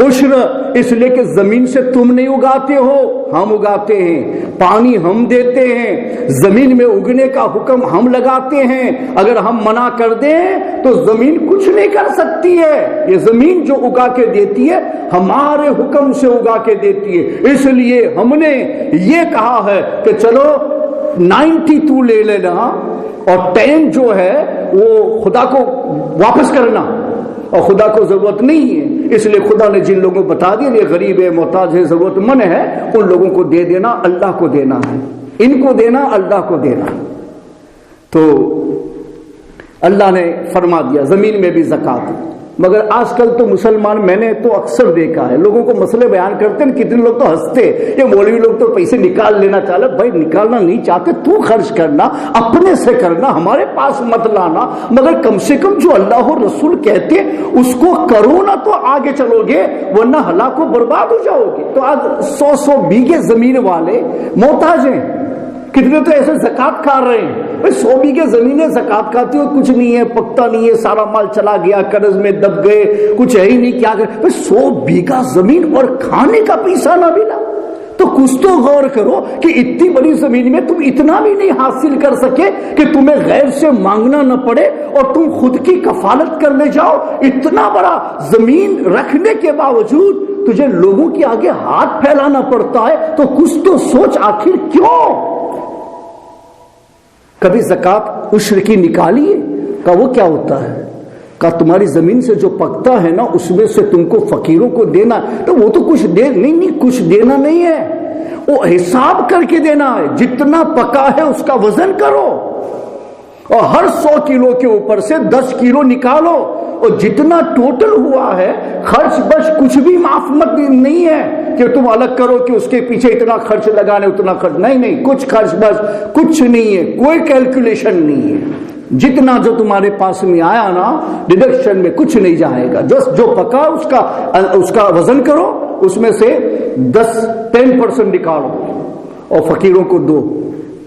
عشر، اس لیے کہ زمین سے تم نہیں اگاتے ہو، ہم اگاتے ہیں، پانی ہم دیتے ہیں، زمین میں اگنے کا حکم ہم لگاتے ہیں۔ اگر ہم منع کر دیں تو زمین کچھ نہیں کر سکتی ہے، یہ زمین جو اگا کے دیتی ہے ہمارے حکم سے اگا کے دیتی ہے۔ اس لیے ہم نے یہ کہا ہے کہ چلو 90 تو لے لینا اور 10 جو ہے وہ خدا کو واپس کرنا، اور خدا کو ضرورت نہیں ہے، اس لیے خدا نے جن لوگوں کو بتا دیا یہ غریب ہے، محتاج ہے، ضرورت مند ہے، ان لوگوں کو دے دینا، اللہ کو دینا ہے، ان کو دینا، اللہ کو دینا۔ تو اللہ نے فرما دیا زمین میں بھی زکوٰۃ۔ مگر آج کل تو مسلمان، میں نے تو اکثر دیکھا ہے، لوگوں کو مسئلے بیان کرتے ہیں، کتنے لوگ تو ہنستے، یہ مولوی لوگ تو پیسے نکال لینا چاہتے۔ بھائی نکالنا نہیں چاہتے تو خرچ کرنا، اپنے سے کرنا، ہمارے پاس مت لانا، مگر کم سے کم جو اللہ اور رسول کہتے اس کو کرو نا تو آگے چلو گے، ورنہ ہلاک و برباد ہو جاؤ گے۔ تو آج 100 بیگھے زمین والے محتاج ہیں، کتنے تو ایسے زکوٰۃ کھا رہے ہیں۔ 100 بیگھے زمینیں زکوٰۃ کھاتی ہو، کچھ نہیں ہے، پکتا نہیں ہے، سارا مال چلا گیا، قرض میں دب گئے، کچھ ہے ہی نہیں، کیا کرے؟ 100 بیگھہ زمین اور کھانے کا پیسہ نہ ملا تو کچھ تو غور کرو کہ اتنی بڑی زمین میں تم اتنا بھی نہیں حاصل کر سکے کہ تمہیں غیر سے مانگنا نہ پڑے اور تم خود کی کفالت کر لے جاؤ۔ اتنا بڑا زمین رکھنے کے باوجود تجھے لوگوں کے آگے ہاتھ پھیلانا پڑتا ہے، تو کچھ تو سوچ آخر کیوں؟ کبھی زکوٰۃ عشر کی نکالی ہے؟ کہ وہ کیا ہوتا ہے؟ کہ تمہاری زمین سے جو پکتا ہے نا اس میں سے تم کو فقیروں کو دینا، تو وہ تو کچھ دے نہیں، کچھ دینا نہیں ہے، وہ حساب کر کے دینا ہے، جتنا پکا ہے اس کا وزن کرو، اور ہر 100 کلو کے اوپر سے 10 کلو نکالو، اور جتنا ٹوٹل ہوا ہے خرچ بش کچھ بھی معاف مت نہیں ہے کہ تم الگ کرو کہ اس کے پیچھے اتنا خرچ لگانے اتنا خرچ نہیں، کچھ خرچ بس کچھ نہیں ہے، کوئی کیلکولیشن نہیں ہے، جتنا جو تمہارے پاس میں آیا نا ڈیڈکشن میں کچھ نہیں جائے گا، جو پکا اس کا وزن کرو، اس میں سے 10% نکالو اور فقیروں کو دو۔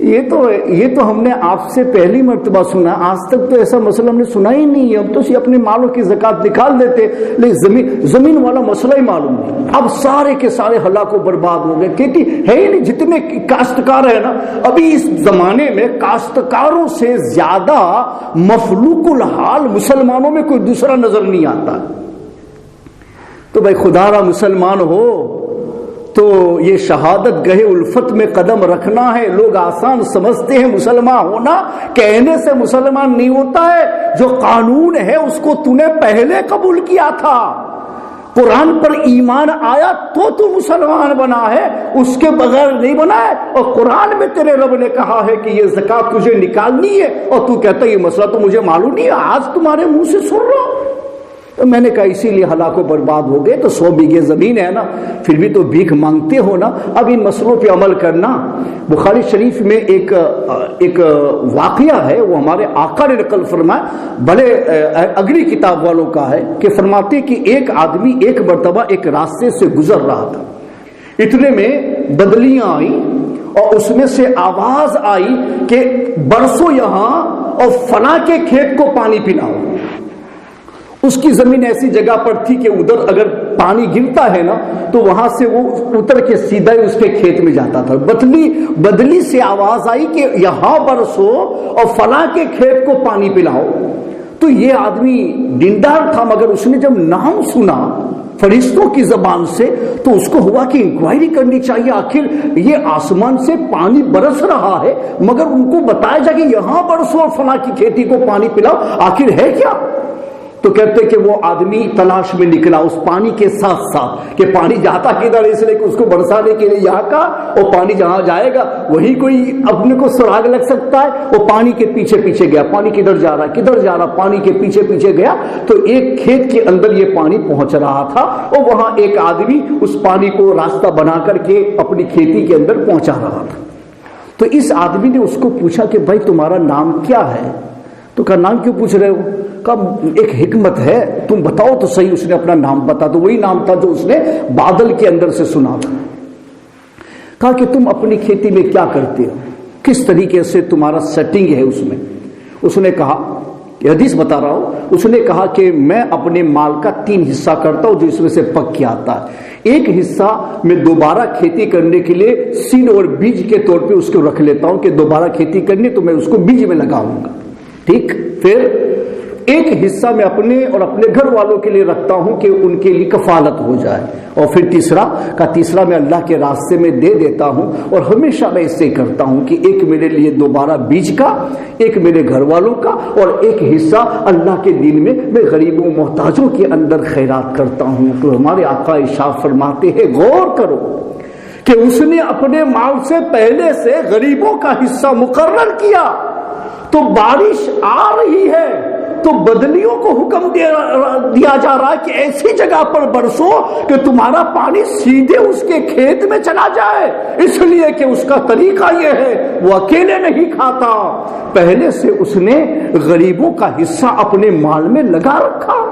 یہ تو ہم نے آپ سے پہلی مرتبہ سنا، آج تک تو ایسا مسئلہ ہم نے سنا ہی نہیں ہے۔ ہم تو اپنے مالوں کی زکوٰۃ نکال دیتے، لیکن زمین والا مسئلہ ہی معلوم نہیں۔ اب سارے کے سارے ہلاک و برباد ہو گئے، کہتی ہے ہی نہیں، جتنے کاشتکار ہیں نا، ابھی اس زمانے میں کاشتکاروں سے زیادہ مفلوق الحال مسلمانوں میں کوئی دوسرا نظر نہیں آتا۔ تو بھائی خدا را مسلمان ہو تو یہ شہادت گہے الفت میں قدم رکھنا ہے۔ لوگ آسان سمجھتے ہیں مسلمان ہونا، کہنے سے مسلمان نہیں ہوتا ہے، جو قانون ہے اس کو تو نے پہلے قبول کیا تھا، قرآن پر ایمان آیا تو مسلمان بنا ہے، اس کے بغیر نہیں بنا ہے۔ اور قرآن میں تیرے رب نے کہا ہے کہ یہ زکوٰۃ تجھے نکالنی ہے، اور تو کہتا ہے یہ مسئلہ تو مجھے معلوم نہیں ہے، آج تمہارے منہ سے سن رہا ہوں۔ تو میں نے کہا اسی لیے ہلاک و برباد ہو گئے۔ تو 100 بیگھے زمین ہے نا، پھر بھی تو بھیک مانگتے ہو نا۔ اب ان مسئلوں پہ عمل کرنا۔ بخاری شریف میں ایک واقعہ ہے، وہ ہمارے آقا نے نقل فرمایا، بھلے اگلی کتاب والوں کا ہے، کہ فرماتے کہ ایک آدمی ایک مرتبہ ایک راستے سے گزر رہا تھا، اتنے میں بدلیاں آئیں اور اس میں سے آواز آئی کہ برسو یہاں اور فلاں کے کھیت کو پانی پلاؤ۔ اس کی زمین ایسی جگہ پر تھی کہ ادھر اگر پانی گرتا ہے نا تو وہاں سے وہ اتر کے سیدھا ہی اس کے کھیت میں جاتا تھا۔ بدلی سے آواز آئی کہ یہاں برسو اور فلاں کے کھیت کو پانی پلاؤ۔ تو یہ آدمی دیندار تھا، مگر اس نے جب نام سنا فرشتوں کی زبان سے تو اس کو ہوا کہ انکوائری کرنی چاہیے، آخر یہ آسمان سے پانی برس رہا ہے مگر ان کو بتایا جائے کہ یہاں برسو اور فلاں کی کھیتی کو پانی پلاؤ، آخر ہے کیا؟ تو کہتے کہ وہ آدمی تلاش میں نکلا اس پانی کے ساتھ ساتھ کہ پانی جاتا کدھر، اس لیے کہ اس کو برسانے کے لیے یہاں کا وہ پانی جہاں جائے گا وہی کوئی اپنے کو سراغ لگ سکتا ہے. وہ پانی کے پیچھے پیچھے گیا، پانی کدھر جا رہا کدھر جا رہا، پانی کے پیچھے پیچھے گیا تو ایک کھیت کے اندر یہ پانی پہنچ رہا تھا اور وہاں ایک آدمی اس پانی کو راستہ بنا کر کے اپنی کھیتی کے اندر پہنچا رہا تھا. تو اس آدمی نے اس کو پوچھا کہ بھائی تمہارا نام کیا ہے؟ تو کہا نام کیوں پوچھ رہے ہو؟ کہا ایک حکمت ہے، تم بتاؤ تو صحیح. اس نے اپنا نام بتا، تو وہی نام تھا جو اس نے بادل کے اندر سے سنا تھا. کہا کہ تم اپنی کھیتی میں کیا کرتے ہو، کس طریقے سے تمہارا سیٹنگ ہے اس میں؟ اس نے کہا کہ حدیث بتا رہا ہوں، اس نے کہا کہ میں اپنے مال کا 3 حصہ کرتا ہوں جو اس میں سے پک کے آتا ہے. ایک حصہ میں دوبارہ کھیتی کرنے کے لیے سیڈ اور بیج کے طور پہ اس کو رکھ لیتا ہوں کہ دوبارہ کھیتی کرنی تو میں اس کو بیج میں لگاؤں گا، ٹھیک. پھر ایک حصہ میں اپنے اور اپنے گھر والوں کے لیے رکھتا ہوں کہ ان کے لیے کفالت ہو جائے. اور پھر تیسرا میں اللہ کے راستے میں دے دیتا ہوں. اور ہمیشہ میں اس سے کرتا ہوں کہ ایک میرے لیے دوبارہ بیج کا، ایک میرے گھر والوں کا، اور ایک حصہ اللہ کے دین میں غریبوں محتاجوں کے اندر خیرات کرتا ہوں. تو ہمارے آقا ارشاد فرماتے ہیں غور کرو کہ اس نے اپنے مال سے پہلے سے غریبوں کا حصہ مقرر کیا. تو بارش آ رہی ہے تو بدلیوں کو حکم دیا جا رہا ہے کہ ایسی جگہ پر برسو کہ تمہارا پانی سیدھے اس کے کھیت میں چلا جائے، اس لیے کہ اس کا طریقہ یہ ہے وہ اکیلے نہیں کھاتا، پہلے سے اس نے غریبوں کا حصہ اپنے مال میں لگا رکھا.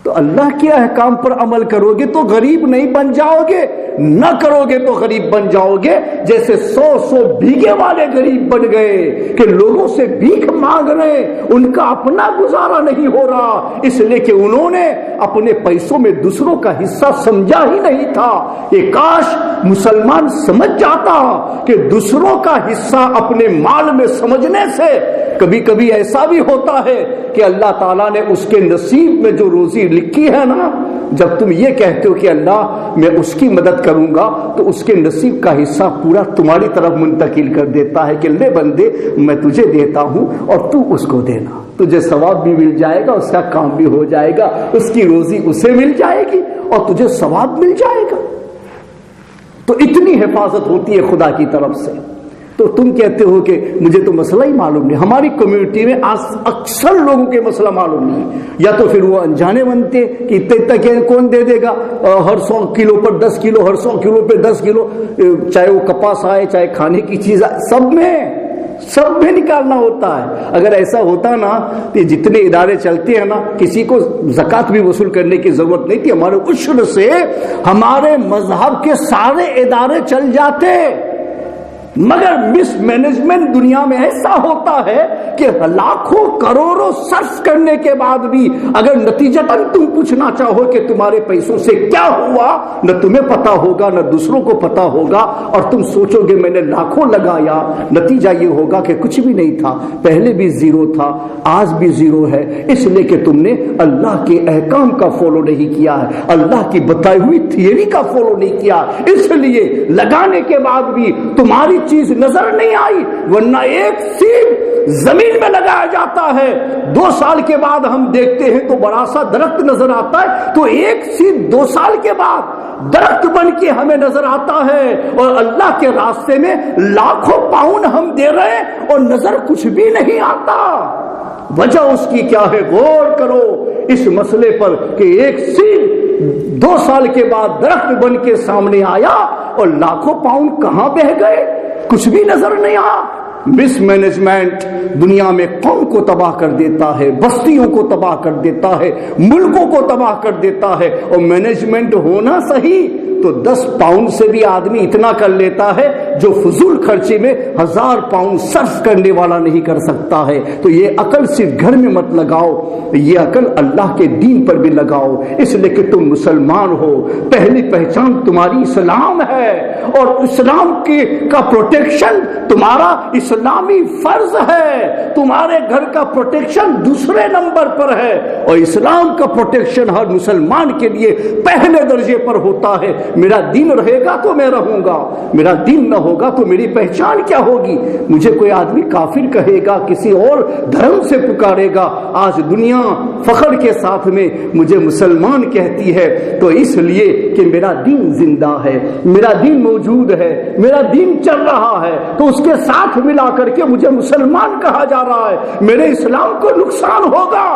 تو اللہ کے احکام پر عمل کرو گے تو غریب نہیں بن جاؤ گے، نہ کرو گے تو غریب بن جاؤ گے. جیسے 100 بیگھے والے غریب بن گئے کہ لوگوں سے بھیک مانگ رہے، ان کا اپنا گزارا نہیں ہو رہا، اس لیے کہ انہوں نے اپنے پیسوں میں دوسروں کا حصہ سمجھا ہی نہیں تھا. یہ کاش مسلمان سمجھ جاتا کہ دوسروں کا حصہ اپنے مال میں سمجھنے سے کبھی کبھی ایسا بھی ہوتا ہے کہ اللہ تعالیٰ نے اس کے نصیب میں جو روزی لکھی ہے نا، جب تم یہ کہتے ہو کہ اللہ میں اس کی مدد کروں گا تو اس کے نصیب کا حصہ پورا تمہاری طرف منتقل کر دیتا ہے کہ لے بندے میں تجھے دیتا ہوں اور تو اس کو دینا. تجھے ثواب بھی مل جائے گا، اس کا کام بھی ہو جائے گا، اس کی روزی اسے مل جائے گی اور تجھے ثواب مل جائے گا. تو اتنی حفاظت ہوتی ہے خدا کی طرف سے. تو تم کہتے ہو کہ مجھے تو مسئلہ ہی معلوم نہیں. ہماری کمیونٹی میں اکثر لوگوں کے مسئلہ معلوم نہیں، یا تو پھر وہ انجانے بنتے کہ اتنے کون دے دے گا، ہر 100 کلو پر 10 کلو، ہر 100 کلو پہ 10 کلو، چاہے وہ کپاس آئے چاہے کھانے کی چیز آئے، سب میں نکالنا ہوتا ہے. اگر ایسا ہوتا نا تو جتنے ادارے چلتے ہیں نا کسی کو زکوٰۃ بھی وصول کرنے کی ضرورت نہیں تھی. ہمارے عشر سے ہمارے مذہب کے سارے ادارے چل جاتے. مگر مس مینجمنٹ دنیا میں ایسا ہوتا ہے کہ لاکھوں کروڑوں صرف کرنے کے بعد بھی اگر نتیجتاً تم پوچھنا چاہو کہ تمہارے پیسوں سے کیا ہوا، نہ تمہیں پتا ہوگا نہ دوسروں کو پتا ہوگا، اور تم سوچو گے میں نے لاکھوں لگایا، نتیجہ یہ ہوگا کہ کچھ بھی نہیں تھا، پہلے بھی زیرو تھا، آج بھی زیرو ہے، اس لیے کہ تم نے اللہ کے احکام کا فالو نہیں کیا ہے، اللہ کی بتائی ہوئی تھیوری کا فالو نہیں کیا، اس لیے لگانے کے بعد بھی تمہاری چیز نظر نہیں آئی. ورنہ ایک سیب زمین میں لگایا جاتا ہے، 2 سال کے بعد ہم دیکھتے ہیں تو بڑا سا درخت نظر آتا ہے، تو ایک سیب 2 سال کے بعد درخت بن کے ہمیں نظر آتا ہے. اور اللہ کے راستے میں لاکھوں پاؤنڈ ہم دے رہے ہیں اور نظر کچھ بھی نہیں آتا. وجہ اس کی کیا ہے؟ غور کرو اس مسئلے پر کہ ایک سیب 2 سال کے بعد درخت بن کے سامنے آیا اور لاکھوں پاؤنڈ کہاں بہ گئے، کچھ بھی نظر نہیں آیا. مس مینجمنٹ دنیا میں قوم کو تباہ کر دیتا ہے، بستیوں کو تباہ کر دیتا ہے، ملکوں کو تباہ کر دیتا ہے. اور مینجمنٹ ہونا صحیح تو 10 پاؤنڈ سے بھی آدمی اتنا کر لیتا ہے جو فضول خرچے میں 1000 پاؤنڈ صرف کرنے والا نہیں کر سکتا ہے. تو یہ عقل صرف گھر میں مت لگاؤ، یہ عقل اللہ کے دین پر بھی لگاؤ، اس لیے کہ تم مسلمان ہو، پہلی پہچان تمہاری اسلام ہے، اور اسلام کا پروٹیکشن تمہارا اسلامی فرض ہے. تمہارے گھر کا پروٹیکشن دوسرے نمبر پر ہے، اور اسلام کا پروٹیکشن ہر مسلمان کے لیے پہلے درجے پر ہوتا ہے. میرا دین رہے گا تو میں رہوں گا، میرا دین نہ ہوگا تو میری پہچان کیا ہوگی؟ مجھے کوئی آدمی کافر کہے گا، کسی اور دھرم سے پکارے گا. آج دنیا فخر کے ساتھ میں مجھے مسلمان کہتی ہے تو اس لیے کہ میرا دین زندہ ہے، میرا دین موجود ہے، میرا دین چل رہا ہے، تو اس کے ساتھ ملا کر کے مجھے مسلمان کہا جا رہا ہے۔ میرے اسلام کو نقصان ہوگا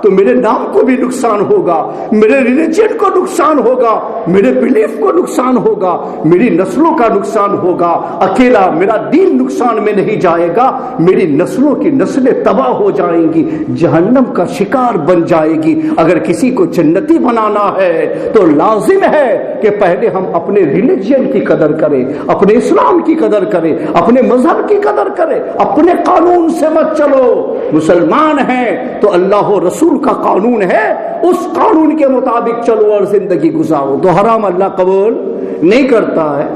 تو میرے نام کو بھی نقصان ہوگا، میرے ریلیجن کو نقصان ہوگا، میرے بلیف کو نقصان ہوگا، میری نسلوں کا نقصان ہوگا۔ اکیلا میرا دین نقصان میں نہیں جائے گا، میری نسلوں کی نسلیں تباہ ہو جائیں گی، جہنم کا شکار بن جائے گی۔ اگر کسی کو جنتی بنانا ہے تو لازم ہے کہ پہلے ہم اپنے ریلیجن کی قدر کریں، اپنے اسلام کی قدر کریں، اپنے مذہب کی قدر کریں، اپنے قانون سے مت چلو۔ مسلمان ہیں تو اللہ و رسول کا قانون ہے، اس قانون کے مطابق چلو اور زندگی گزارو۔ تو حرام اللہ قبول نہیں کرتا ہے،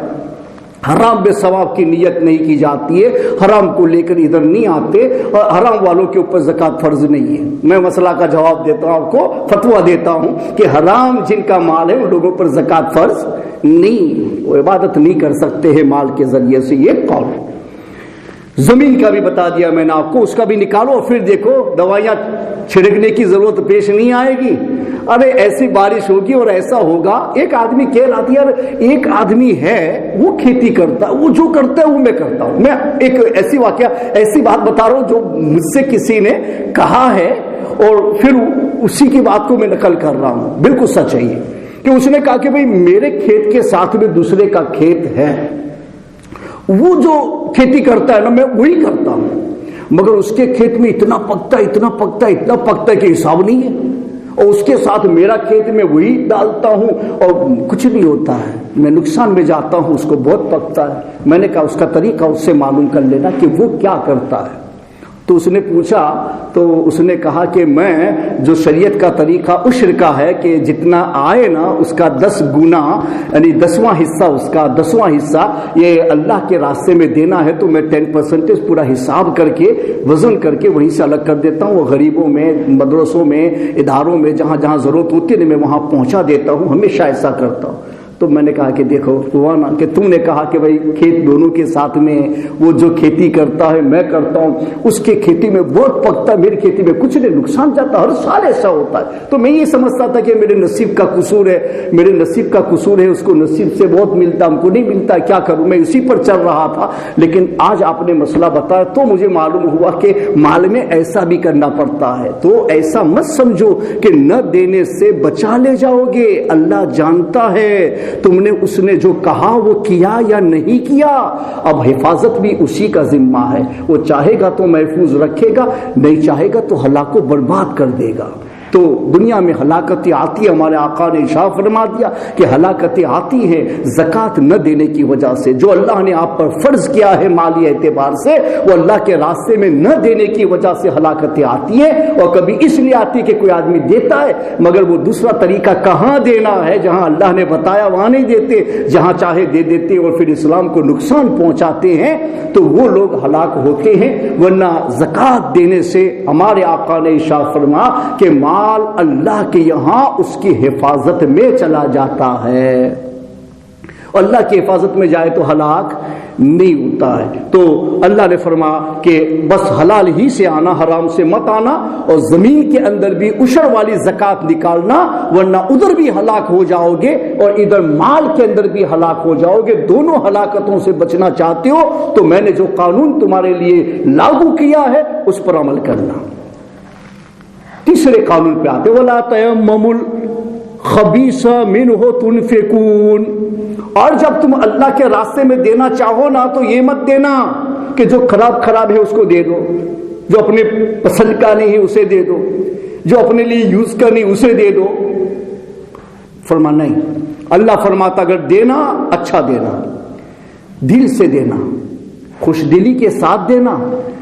حرام بے ثواب کی نیت نہیں کی جاتی ہے، حرام کو لے کر ادھر نہیں آتے، اور حرام والوں کے اوپر زکوٰۃ فرض نہیں ہے۔ میں مسئلہ کا جواب دیتا ہوں، آپ کو فتویٰ دیتا ہوں کہ حرام جن کا مال ہے ان لوگوں پر زکوٰۃ فرض نہیں، وہ عبادت نہیں کر سکتے ہیں مال کے ذریعے سے۔ یہ قول زمین کا بھی بتا دیا میں نے آپ کو، اس کا بھی نکالو اور پھر دیکھو دوائیاں چھڑکنے کی ضرورت پیش نہیں آئے گی۔ ارے ایسی بارش ہوگی اور ایسا ہوگا۔ ایک آدمی کہہ رہا تھا یار ایک آدمی ہے وہ کھیتی کرتا، وہ جو کرتا ہے وہ میں کرتا ہوں۔ میں ایک ایسی واقعہ ایسی بات بتا رہا ہوں جو مجھ سے کسی نے کہا ہے اور پھر اسی کی بات کو میں نقل کر رہا ہوں، بالکل سچ ہے یہ، کہ اس نے کہا کہ بھئی میرے کھیت کے ساتھ میں دوسرے کا کھیت ہے، وہ جو کھیتی کرتا ہے نا میں وہی کرتا ہوں، مگر اس کے کھیت میں اتنا پکتا ہے کہ حساب نہیں ہے، اور اس کے ساتھ میرا کھیت میں وہی ڈالتا ہوں اور کچھ نہیں ہوتا ہے، میں نقصان میں جاتا ہوں، اس کو بہت پکتا ہے۔ میں نے کہا اس کا طریقہ اس سے معلوم کر لینا کہ وہ کیا کرتا ہے۔ تو اس نے پوچھا تو اس نے کہا کہ میں جو شریعت کا طریقہ عشر کا ہے کہ جتنا آئے نا اس کا 10 گنا یعنی 10واں حصہ، اس کا 10واں حصہ یہ اللہ کے راستے میں دینا ہے، تو میں 10% پورا حساب کر کے وزن کر کے وہیں سے الگ کر دیتا ہوں، غریبوں میں، مدرسوں میں، اداروں میں جہاں جہاں ضرورت ہوتی ہے میں وہاں پہنچا دیتا ہوں، ہمیشہ ایسا کرتا ہوں۔ تو میں نے کہا کہ دیکھو ہوا نا کہ تم نے کہا کہ بھائی کھیت دونوں کے ساتھ میں، وہ جو کھیتی کرتا ہے میں کرتا ہوں، اس کے کھیتی میں بہت پکتا ہے، میری کھیتی میں کچھ نہیں، نقصان جاتا، ہر سال ایسا ہوتا ہے۔ تو میں یہ سمجھتا تھا کہ میرے نصیب کا قصور ہے، میرے نصیب کا قصور ہے، اس کو نصیب سے بہت ملتا، ہم کو نہیں ملتا، کیا کروں، میں اسی پر چل رہا تھا۔ لیکن آج آپ نے مسئلہ بتایا تو مجھے معلوم ہوا کہ مال میں ایسا بھی کرنا پڑتا ہے۔ تو ایسا مت سمجھو کہ نہ دینے سے بچا لے جاؤ گے، اللہ جانتا ہے تم نے اس نے جو کہا وہ کیا یا نہیں کیا۔ اب حفاظت بھی اسی کا ذمہ ہے، وہ چاہے گا تو محفوظ رکھے گا، نہیں چاہے گا تو ہلاک کو برباد کر دے گا۔ تو دنیا میں ہلاکتیں آتی ہے، ہمارے آقا نے ارشاد فرما دیا کہ ہلاکتیں آتی ہیں زکوٰۃ نہ دینے کی وجہ سے۔ جو اللہ نے آپ پر فرض کیا ہے مالی اعتبار سے، وہ اللہ کے راستے میں نہ دینے کی وجہ سے ہلاکتیں آتی ہیں، اور کبھی اس لیے آتی ہے کہ کوئی آدمی دیتا ہے مگر وہ دوسرا طریقہ کہاں دینا ہے، جہاں اللہ نے بتایا وہاں نہیں دیتے، جہاں چاہے دے دیتے اور پھر اسلام کو نقصان پہنچاتے ہیں، تو وہ لوگ ہلاک ہوتے ہیں۔ ورنہ زکوٰۃ دینے سے ہمارے آقا نے ارشاد فرما کہ مال اللہ کے یہاں اس کی حفاظت میں چلا جاتا ہے، اللہ کی حفاظت میں جائے تو ہلاک نہیں ہوتا ہے۔ تو اللہ نے فرما کہ بس حلال ہی سے آنا، حرام سے مت آنا، اور زمین کے اندر بھی عشر والی زکوٰۃ نکالنا، ورنہ ادھر بھی ہلاک ہو جاؤ گے اور ادھر مال کے اندر بھی ہلاک ہو جاؤ گے۔ دونوں ہلاکتوں سے بچنا چاہتے ہو تو میں نے جو قانون تمہارے لیے لاگو کیا ہے اس پر عمل کرنا۔ تیسرے قانون پہ آتے وَلَا تَيَمَّمُوا الْخَبِيثَ مِنْهُ تُنْفِقُونَ، اور جب تم اللہ کے راستے میں دینا چاہو نا تو یہ مت دینا کہ جو خراب ہے اس کو دے دو، جو اپنے پسند کا نہیں ہے اسے دے دو، جو اپنے لیے یوز کا نہیں اسے دے دو۔ فرما نہیں، اللہ فرماتا اگر دینا اچھا دینا، دل سے دینا، خوش دلی کے ساتھ دینا،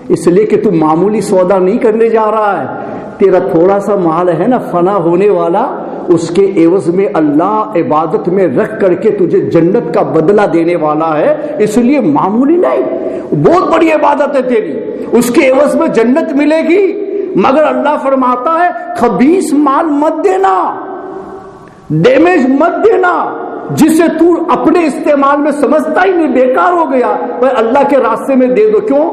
اس لیے کہ تم معمولی سودا نہیں کرنے جا رہا ہے، تیرا تھوڑا سا مال ہے نا فنا ہونے والا، اس کے عوض میں اللہ عبادت میں رکھ کر کے تجھے جنت کا بدلہ دینے والا ہے، اس لیے معمولی نہیں، بہت بڑی عبادت ہے تیری، اس کے عوض میں جنت ملے گی۔ مگر اللہ فرماتا ہے خبیث مال مت دینا، ڈیمیج مت دینا، جسے تو اپنے استعمال میں سمجھتا ہی نہیں، بیکار ہو گیا، پر اللہ کے راستے میں دے دو۔ کیوں؟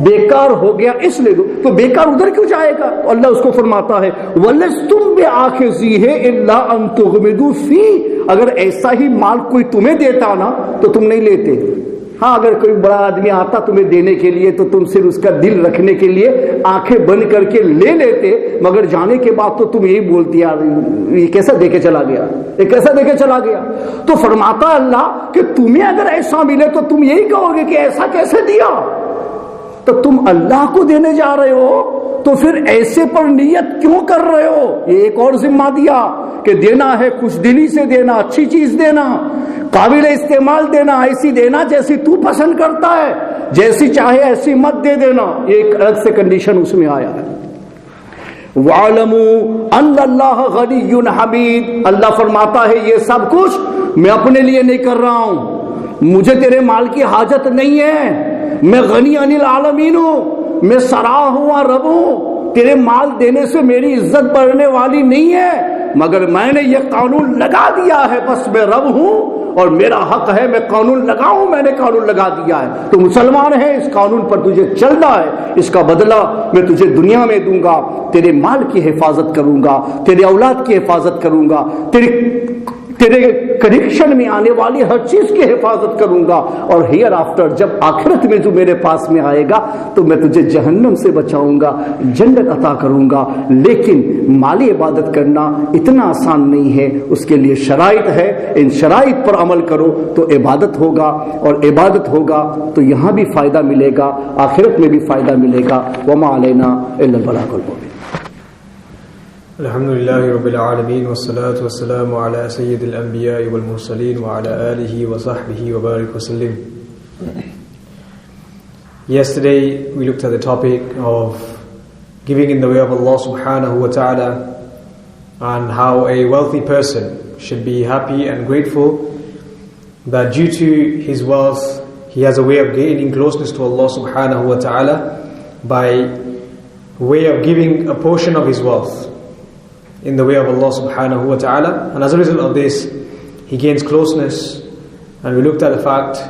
بیکار ہو گیا اس لیے دو، تو بیکار ادھر کیوں جائے گا؟ تو اللہ اس کو فرماتا ہے وَلَسْتُمْ بِآخِذِيهِ إِلَّا أَن تُغْمِضُوا فِيهِ، اگر ایسا ہی مال کوئی تمہیں دیتا نا تو تم نہیں لیتے۔ ہاں اگر کوئی بڑا آدمی آتا تمہیں دینے کے لیے تو تم صرف اس کا دل رکھنے کے لیے آنکھیں بند کر کے لے لیتے، مگر جانے کے بعد تو تم یہی بولتی یار یہ کیسا دے کے چلا گیا، یہ کیسا دے کے چلا گیا۔ تو فرماتا اللہ کہ تمہیں اگر ایسا ملے تو تم یہی کہو گے کہ ایسا کیسے دیا؟ تو تم اللہ کو دینے جا رہے ہو تو پھر ایسے پر نیت کیوں کر رہے ہو؟ یہ ایک اور ذمہ دیا کہ دینا ہے خوش دلی سے دینا، اچھی چیز دینا، قابل استعمال دینا، ایسی دینا جیسی تو پسند کرتا ہے، جیسی چاہے ایسی مت دے دینا۔ یہ ایک الگ سے کنڈیشن اس میں آیا ہے۔ وَاعْلَمُوا أَنَّ اللَّهَ غَنِيٌّ حَمِيدٌ، اللہ فرماتا ہے یہ سب کچھ میں اپنے لیے نہیں کر رہا ہوں، مجھے تیرے مال کی حاجت نہیں ہے، میں غنی عن العالمین ہوں، میں سراہ ہوا رب ہوں، تیرے مال دینے سے میری عزت بڑھنے والی نہیں ہے، مگر میں نے یہ قانون لگا دیا ہے، بس میں رب ہوں اور میرا حق ہے میں قانون لگاؤں، میں نے قانون لگا دیا ہے، تو مسلمان ہے، اس قانون پر تجھے چلنا ہے، اس کا بدلہ میں تجھے دنیا میں دوں گا، تیرے مال کی حفاظت کروں گا، تیرے اولاد کی حفاظت کروں گا، تیرے کنیکشن میں آنے والی ہر چیز کی حفاظت کروں گا، اور ہیئر آفٹر جب آخرت میں جو میرے پاس میں آئے گا تو میں تجھے جہنم سے بچاؤں گا، جنت عطا کروں گا۔ لیکن مالی عبادت کرنا اتنا آسان نہیں ہے، اس کے لیے شرائط ہے، ان شرائط پر عمل کرو تو عبادت ہوگا، اور عبادت ہوگا تو یہاں بھی فائدہ ملے گا، آخرت میں بھی فائدہ ملے گا۔ وما علینا الا البلاغ المبین۔ الحمدللہ رب العالمین والصلاة والسلام على سید الانبیاء والمرسلین وعلى آلہ وصحبہ وبارک وسلم۔ Yesterday we looked at the topic of giving in the way of Allah subhanahu wa ta'ala, and how a wealthy person should be happy and grateful that due to his wealth he has a way of gaining closeness to Allah subhanahu wa ta'ala by way of giving a portion of his wealth in the way of Allah subhanahu wa ta'ala, and as a result of this he gains closeness. And we looked at the fact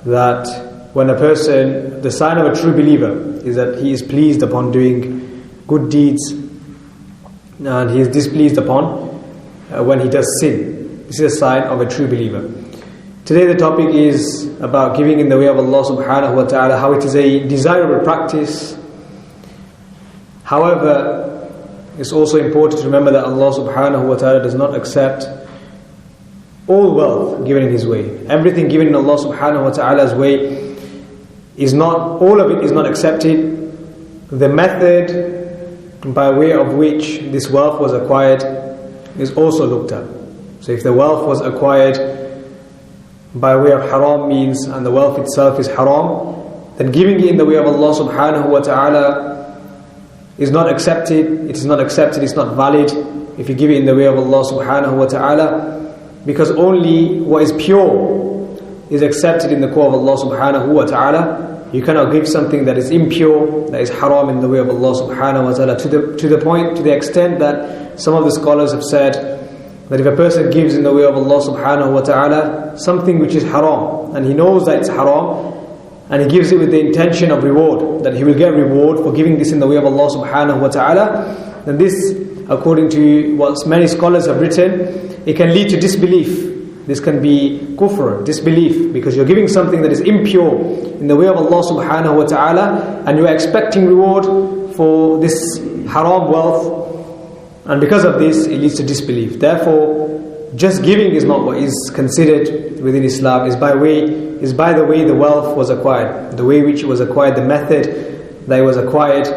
that when a person, the sign of a true believer is that he is pleased upon doing good deeds and he is displeased upon when he does sin. This is a sign of a true believer. Today the topic is about giving in the way of Allah subhanahu wa ta'ala, how it is a desirable practice. However, it's also important to remember that Allah subhanahu wa ta'ala does not accept all wealth given in His way. Everything given in Allah subhanahu wa ta'ala's way is not, all of it is not accepted. The method by way of which this wealth was acquired is also looked at. So if the wealth was acquired by way of haram means and the wealth itself is haram, then giving it in the way of Allah subhanahu wa ta'ala is not accepted, it is not accepted, it's not valid if you give it in the way of Allah subhanahu wa ta'ala, because only what is pure is accepted in the core of Allah subhanahu wa ta'ala. You cannot give something that is impure, that is haram in the way of Allah subhanahu wa ta'ala, to the extent that some of the scholars have said that if a person gives in the way of Allah subhanahu wa ta'ala something which is haram, and he knows that it's haram, and he gives it with the intention of reward, that he will get reward for giving this in the way of Allah subhanahu wa ta'ala, then this, according to what many scholars have written, it can lead to disbelief. This can be kufr, disbelief, because you're giving something that is impure in the way of Allah subhanahu wa ta'ala, and you're expecting reward for this haram wealth, and because of this it leads to disbelief. Therefore, just giving is not what is considered within Islam, is by the way the wealth was acquired, the way which it was acquired, the method that it was acquired.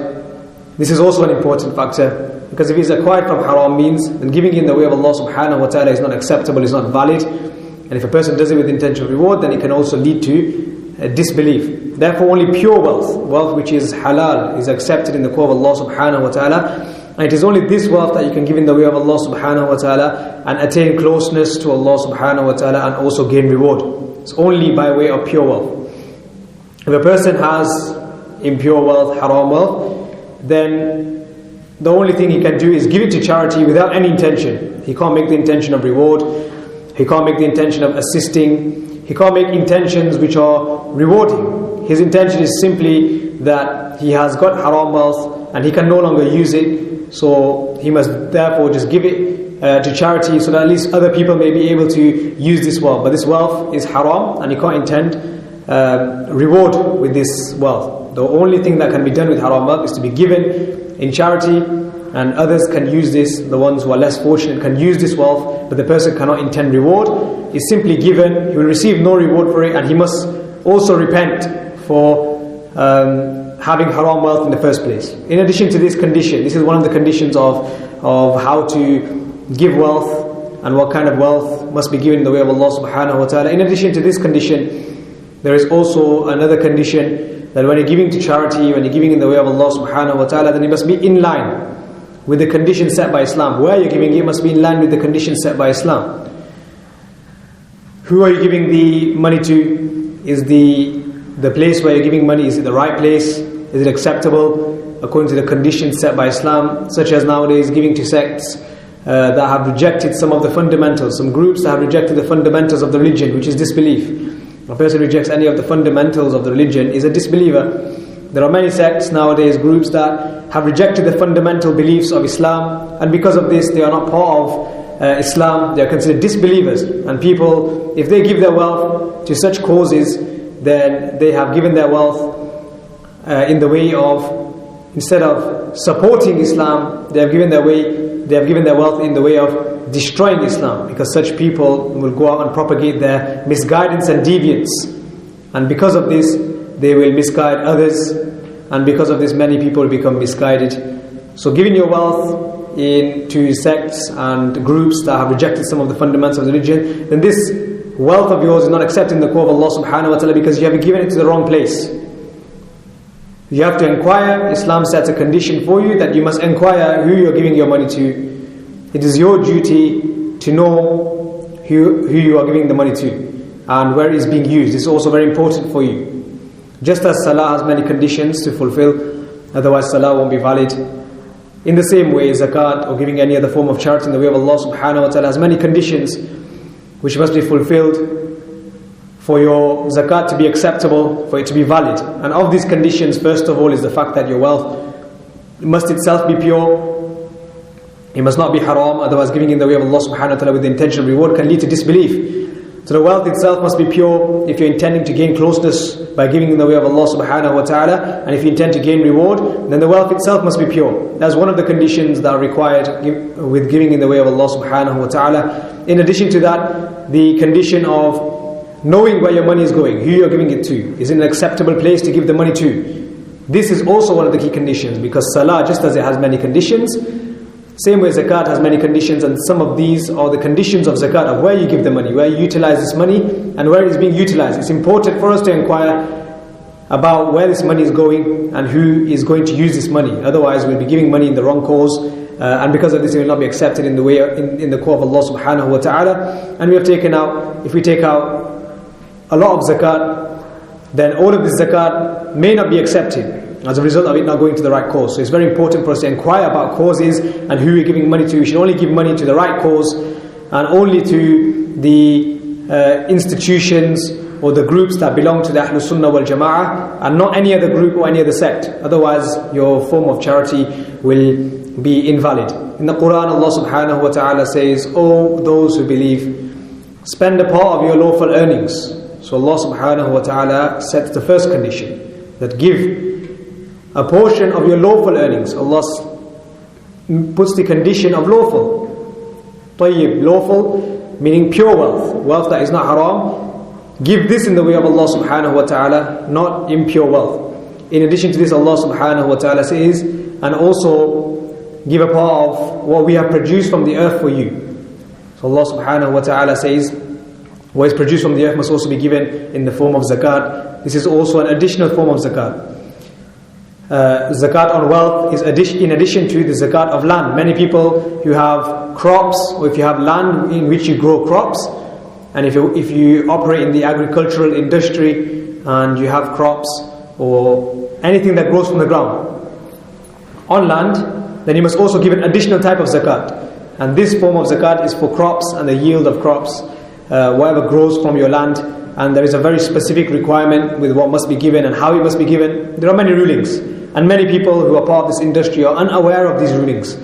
This is also an important factor, because if it is acquired from haram means, then giving in the way of Allah subhanahu wa ta'ala is not acceptable, is not valid, and if a person does it with intention of reward, then it can also lead to disbelief. Therefore only pure wealth which is halal, is accepted in the core of Allah subhanahu wa ta'ala, and it is only this wealth that you can give in the way of Allah subhanahu wa ta'ala and attain closeness to Allah subhanahu wa ta'ala and also gain reward. It's only by way of pure wealth. If a person has impure wealth, haram wealth, then the only thing he can do is give it to charity without any intention. He can't make the intention of reward, he can't make the intention of assisting, he can't make intentions which are rewarding. His intention is simply that he has got haram wealth and he can no longer use it, so he must therefore just give it to charity so that at least other people may be able to use this wealth. But this wealth is haram and he can't intend reward with this wealth. The only thing that can be done with haram wealth is to be given in charity, and others can use this, the ones who are less fortunate can use this wealth, but the person cannot intend reward. It's simply given, he will receive no reward for it, and he must also repent for having haram wealth in the first place. In addition to this condition, this is one of the conditions of how to give wealth and what kind of wealth must be given in the way of Allah subhanahu wa ta'ala. In addition to this condition, there is also another condition, that when you're giving to charity, when you're giving in the way of Allah subhanahu wa ta'ala, then it must be in line with the conditions set by Islam. Where you're giving it must be in line with the conditions set by Islam. Who are you giving the money to? Is the place where you're giving money, is it the right place? Is it acceptable according to the conditions set by Islam? Such as nowadays giving to sects that have rejected some of the fundamentals, some groups that have rejected the fundamentals of the religion, which is disbelief. A person who rejects any of the fundamentals of the religion is a disbeliever. There are many sects nowadays, groups that have rejected the fundamental beliefs of Islam, and because of this they are not part of Islam. They are considered disbelievers, and people, if they give their wealth to such causes, then they have given their wealth in the way of, instead of supporting Islam, they have given their wealth in the way of destroying Islam, because such people will go out and propagate their misguidance and deviance, and because of this they will misguide others, and because of this many people become misguided. So giving your wealth into sects and groups that have rejected some of the fundamentals of the religion, then this wealth of yours is not accepted in the court of Allah subhanahu wa ta'ala, because you have given it to the wrong place. You have to inquire. Islam sets a condition for you that you must inquire who you're giving your money to. It is your duty to know who you are giving the money to and where it is being used. This is also very important for you. Just as salah has many conditions to fulfill, otherwise salah won't be valid. In the same way, zakat or giving any other form of charity in the way of Allah subhanahu wa ta'ala has many conditions which must be fulfilled for your zakat to be acceptable, for it to be valid. And of these conditions, first of all, is the fact that your wealth must itself be pure. It must not be haram, otherwise giving in the way of Allah subhanahu wa ta'ala with the intention of reward can lead to disbelief. So the wealth itself must be pure if you're intending to gain closeness by giving in the way of Allah subhanahu wa ta'ala, and if you intend to gain reward, then the wealth itself must be pure. That's one of the conditions that are required with giving in the way of Allah subhanahu wa ta'ala. In addition to that, the condition of knowing where your money is going, who you're giving it to, is it an acceptable place to give the money to. This is also one of the key conditions, because salah, just as it has many conditions, same way zakat has many conditions, and some of these are the conditions of zakat, of where you give the money, where you utilize this money, and where it is being utilized. It's important for us to inquire about where this money is going and who is going to use this money. Otherwise, we'll be giving money in the wrong cause, and because of this, it will not be accepted in the way in the court of Allah subhanahu wa ta'ala. And we have taken out, if we take out a lot of zakat, then all of this zakat may not be accepted as a result of it not going to the right cause. So it's very important for us to inquire about causes and who we're giving money to. We should only give money to the right cause and only to the institutions or the groups that belong to the Ahlus Sunnah wal Jama'ah, and not any other group or any other sect. Otherwise your form of charity will be invalid. In the Quran, Allah subhanahu wa ta'ala says, "O those who believe, spend a part of your lawful earnings." So Allah subhanahu wa ta'ala sets the first condition, that give a portion of your lawful earnings. Allah puts the condition of lawful. Tayyib, lawful, meaning pure wealth, wealth that is not haram. Give this in the way of Allah subhanahu wa ta'ala, not impure wealth. In addition to this, Allah subhanahu wa ta'ala says, and also give a part of what we have produced from the earth for you. So Allah subhanahu wa ta'ala says, what is produced from the earth must also be given in the form of zakat. This is also an additional form of zakat. Zakat on wealth is in addition to the zakat of land. Many people who have crops, or if you have land in which you grow crops, and if you operate in the agricultural industry and you have crops or anything that grows from the ground on land, then you must also give an additional type of zakat. And this form of zakat is for crops and the yield of crops, whatever grows from your land. and there is a very specific requirement with what must be given and how it must be given. There are many rulings, and many people who are part of this industry are unaware of these rulings.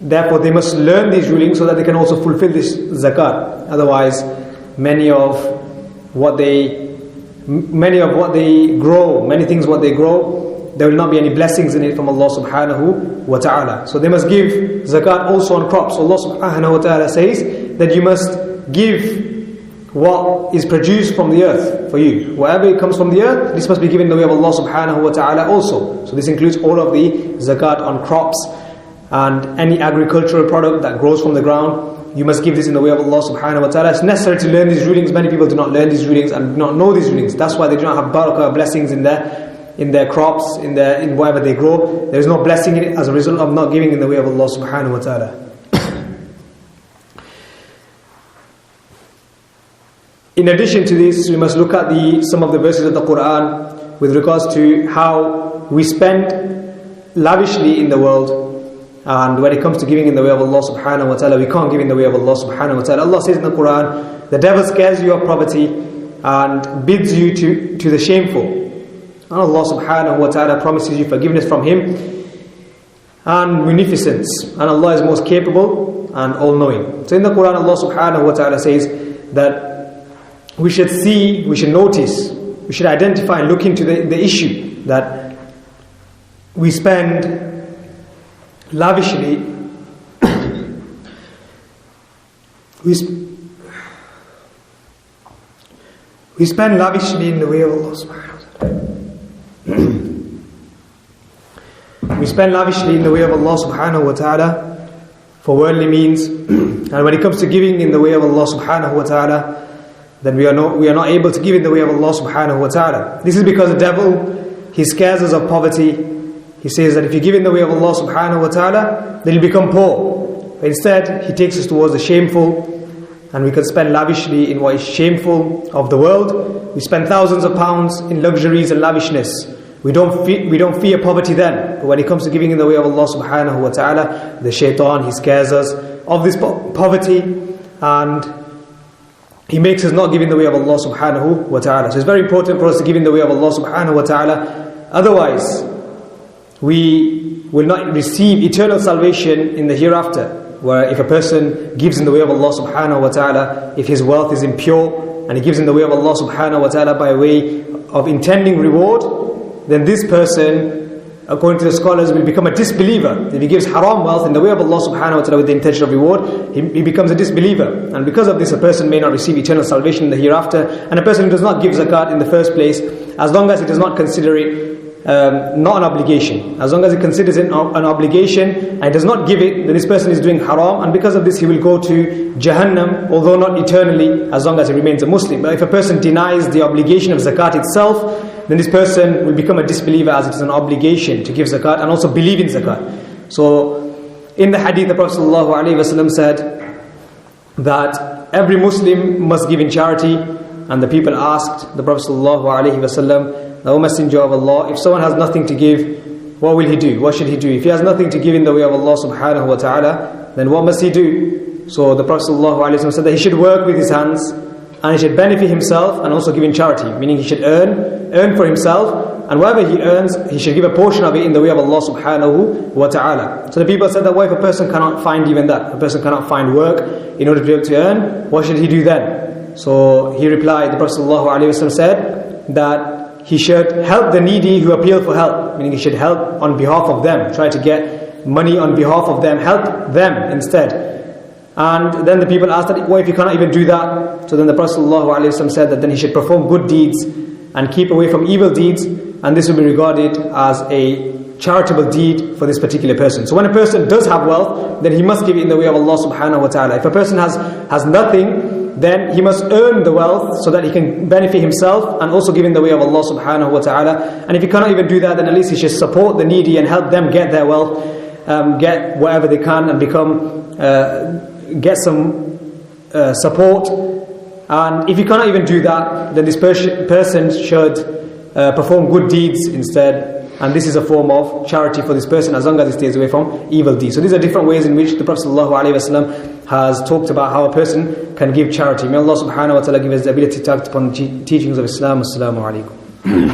Therefore, they must learn these rulings so that they can also fulfill this zakat. Otherwise, many things what they grow, there will not be any blessings in it from Allah subhanahu wa ta'ala. So they must give zakat also on crops. Allah subhanahu wa ta'ala says that you must give what is produced from the earth for you. Whatever comes from the earth, this must be given in the way of Allah subhanahu wa ta'ala also. So this includes all of the zakat on crops and any agricultural product that grows from the ground. You must give this in the way of Allah subhanahu wa ta'ala. It's necessary to learn these rulings. Many people do not learn these rulings and do not know these rulings. That's why they do not have barakah, blessings in their crops, in whatever they grow. There is no blessing in it as a result of not giving in the way of Allah subhanahu wa ta'ala. In addition to this, we must look at some of the verses of the Quran with regards to how we spend lavishly in the world. And when it comes to giving in the way of Allah subhanahu wa ta'ala, we can't give in the way of Allah subhanahu wa ta'ala. Allah says in the Quran, the devil scares you of poverty and bids you to the shameful. And Allah subhanahu wa ta'ala promises you forgiveness from Him and munificence. And Allah is most capable and all-knowing. So in the Quran, Allah subhanahu wa ta'ala says that we should notice, we should identify and look into the issue that we spend lavishly we spend lavishly in the way of Allah subhanahu wa ta'ala. We spend lavishly in the way of Allah subhanahu wa ta'ala for worldly means, and when it comes to giving in the way of Allah subhanahu wa ta'ala, then we are not able to give in the way of Allah subhanahu wa ta'ala. This is because the devil, he scares us of poverty. He says that if you give in the way of Allah subhanahu wa ta'ala, then you become poor. But instead, he takes us towards the shameful, and we can spend lavishly in what is shameful of the world. We spend thousands of pounds in luxuries and lavishness. We don't fear poverty then. But when it comes to giving in the way of Allah subhanahu wa ta'ala, the shaitan, he scares us of this poverty, and he makes us not give in the way of Allah subhanahu wa ta'ala. So it's very important for us to give in the way of Allah subhanahu wa ta'ala. Otherwise, we will not receive eternal salvation in the hereafter, where if a person gives in the way of Allah subhanahu wa ta'ala, if his wealth is impure and he gives in the way of Allah subhanahu wa ta'ala by way of intending reward, then this person, according to the scholars, will become a disbeliever. If he gives haram wealth in the way of Allah subhanahu wa ta'ala with the intention of reward, he becomes a disbeliever. And because of this, a person may not receive eternal salvation in the hereafter. And a person who does not give zakat in the first place, as long as he does not consider it not an obligation. As long as he considers it an obligation and does not give it, then this person is doing haram, and because of this he will go to Jahannam, although not eternally, as long as he remains a Muslim. But if a person denies the obligation of zakat itself, then this person will become a disbeliever, as it is an obligation to give zakat and also believe in zakat. So in the hadith, the Prophet ﷺ said that every Muslim must give in charity, and the people asked the Prophet ﷺ, O Messenger of Allah, if someone has nothing to give, what will he do? What should he do? If he has nothing to give in the way of Allah subhanahu wa ta'ala, then what must he do? So the Prophet ﷺ said that he should work with his hands, and he should benefit himself and also give in charity, meaning he should earn for himself, and whatever he earns, he should give a portion of it in the way of Allah subhanahu wa ta'ala. So the people said that, what if a person cannot find even that? A person cannot find work in order to be able to earn, what should he do then? So he replied, the Prophet ﷺ said that he should help the needy who appeal for help, meaning he should help on behalf of them, try to get money on behalf of them, help them instead. And then the people asked that, what if he cannot even do that? So then the Prophet ﷺ said that then he should perform good deeds and keep away from evil deeds, and this will be regarded as a charitable deed for this particular person. So when a person does have wealth, then he must give it in the way of Allah subhanahu wa ta'ala. If a person has nothing, then he must earn the wealth so that he can benefit himself and also give in the way of Allah subhanahu wa ta'ala. And if he cannot even do that, then at least he should support the needy and help them get their wealth, get whatever they can, and get some support. And if he cannot even do that, then this person should perform good deeds instead, and this is a form of charity for this person as long as he stays away from evil deeds. So these are different ways in which the Prophet ﷺ has talked about how a person can give charity. May Allah subhanahu wa ta'ala give us the ability to act upon the teachings of Islam. Assalamu alaikum.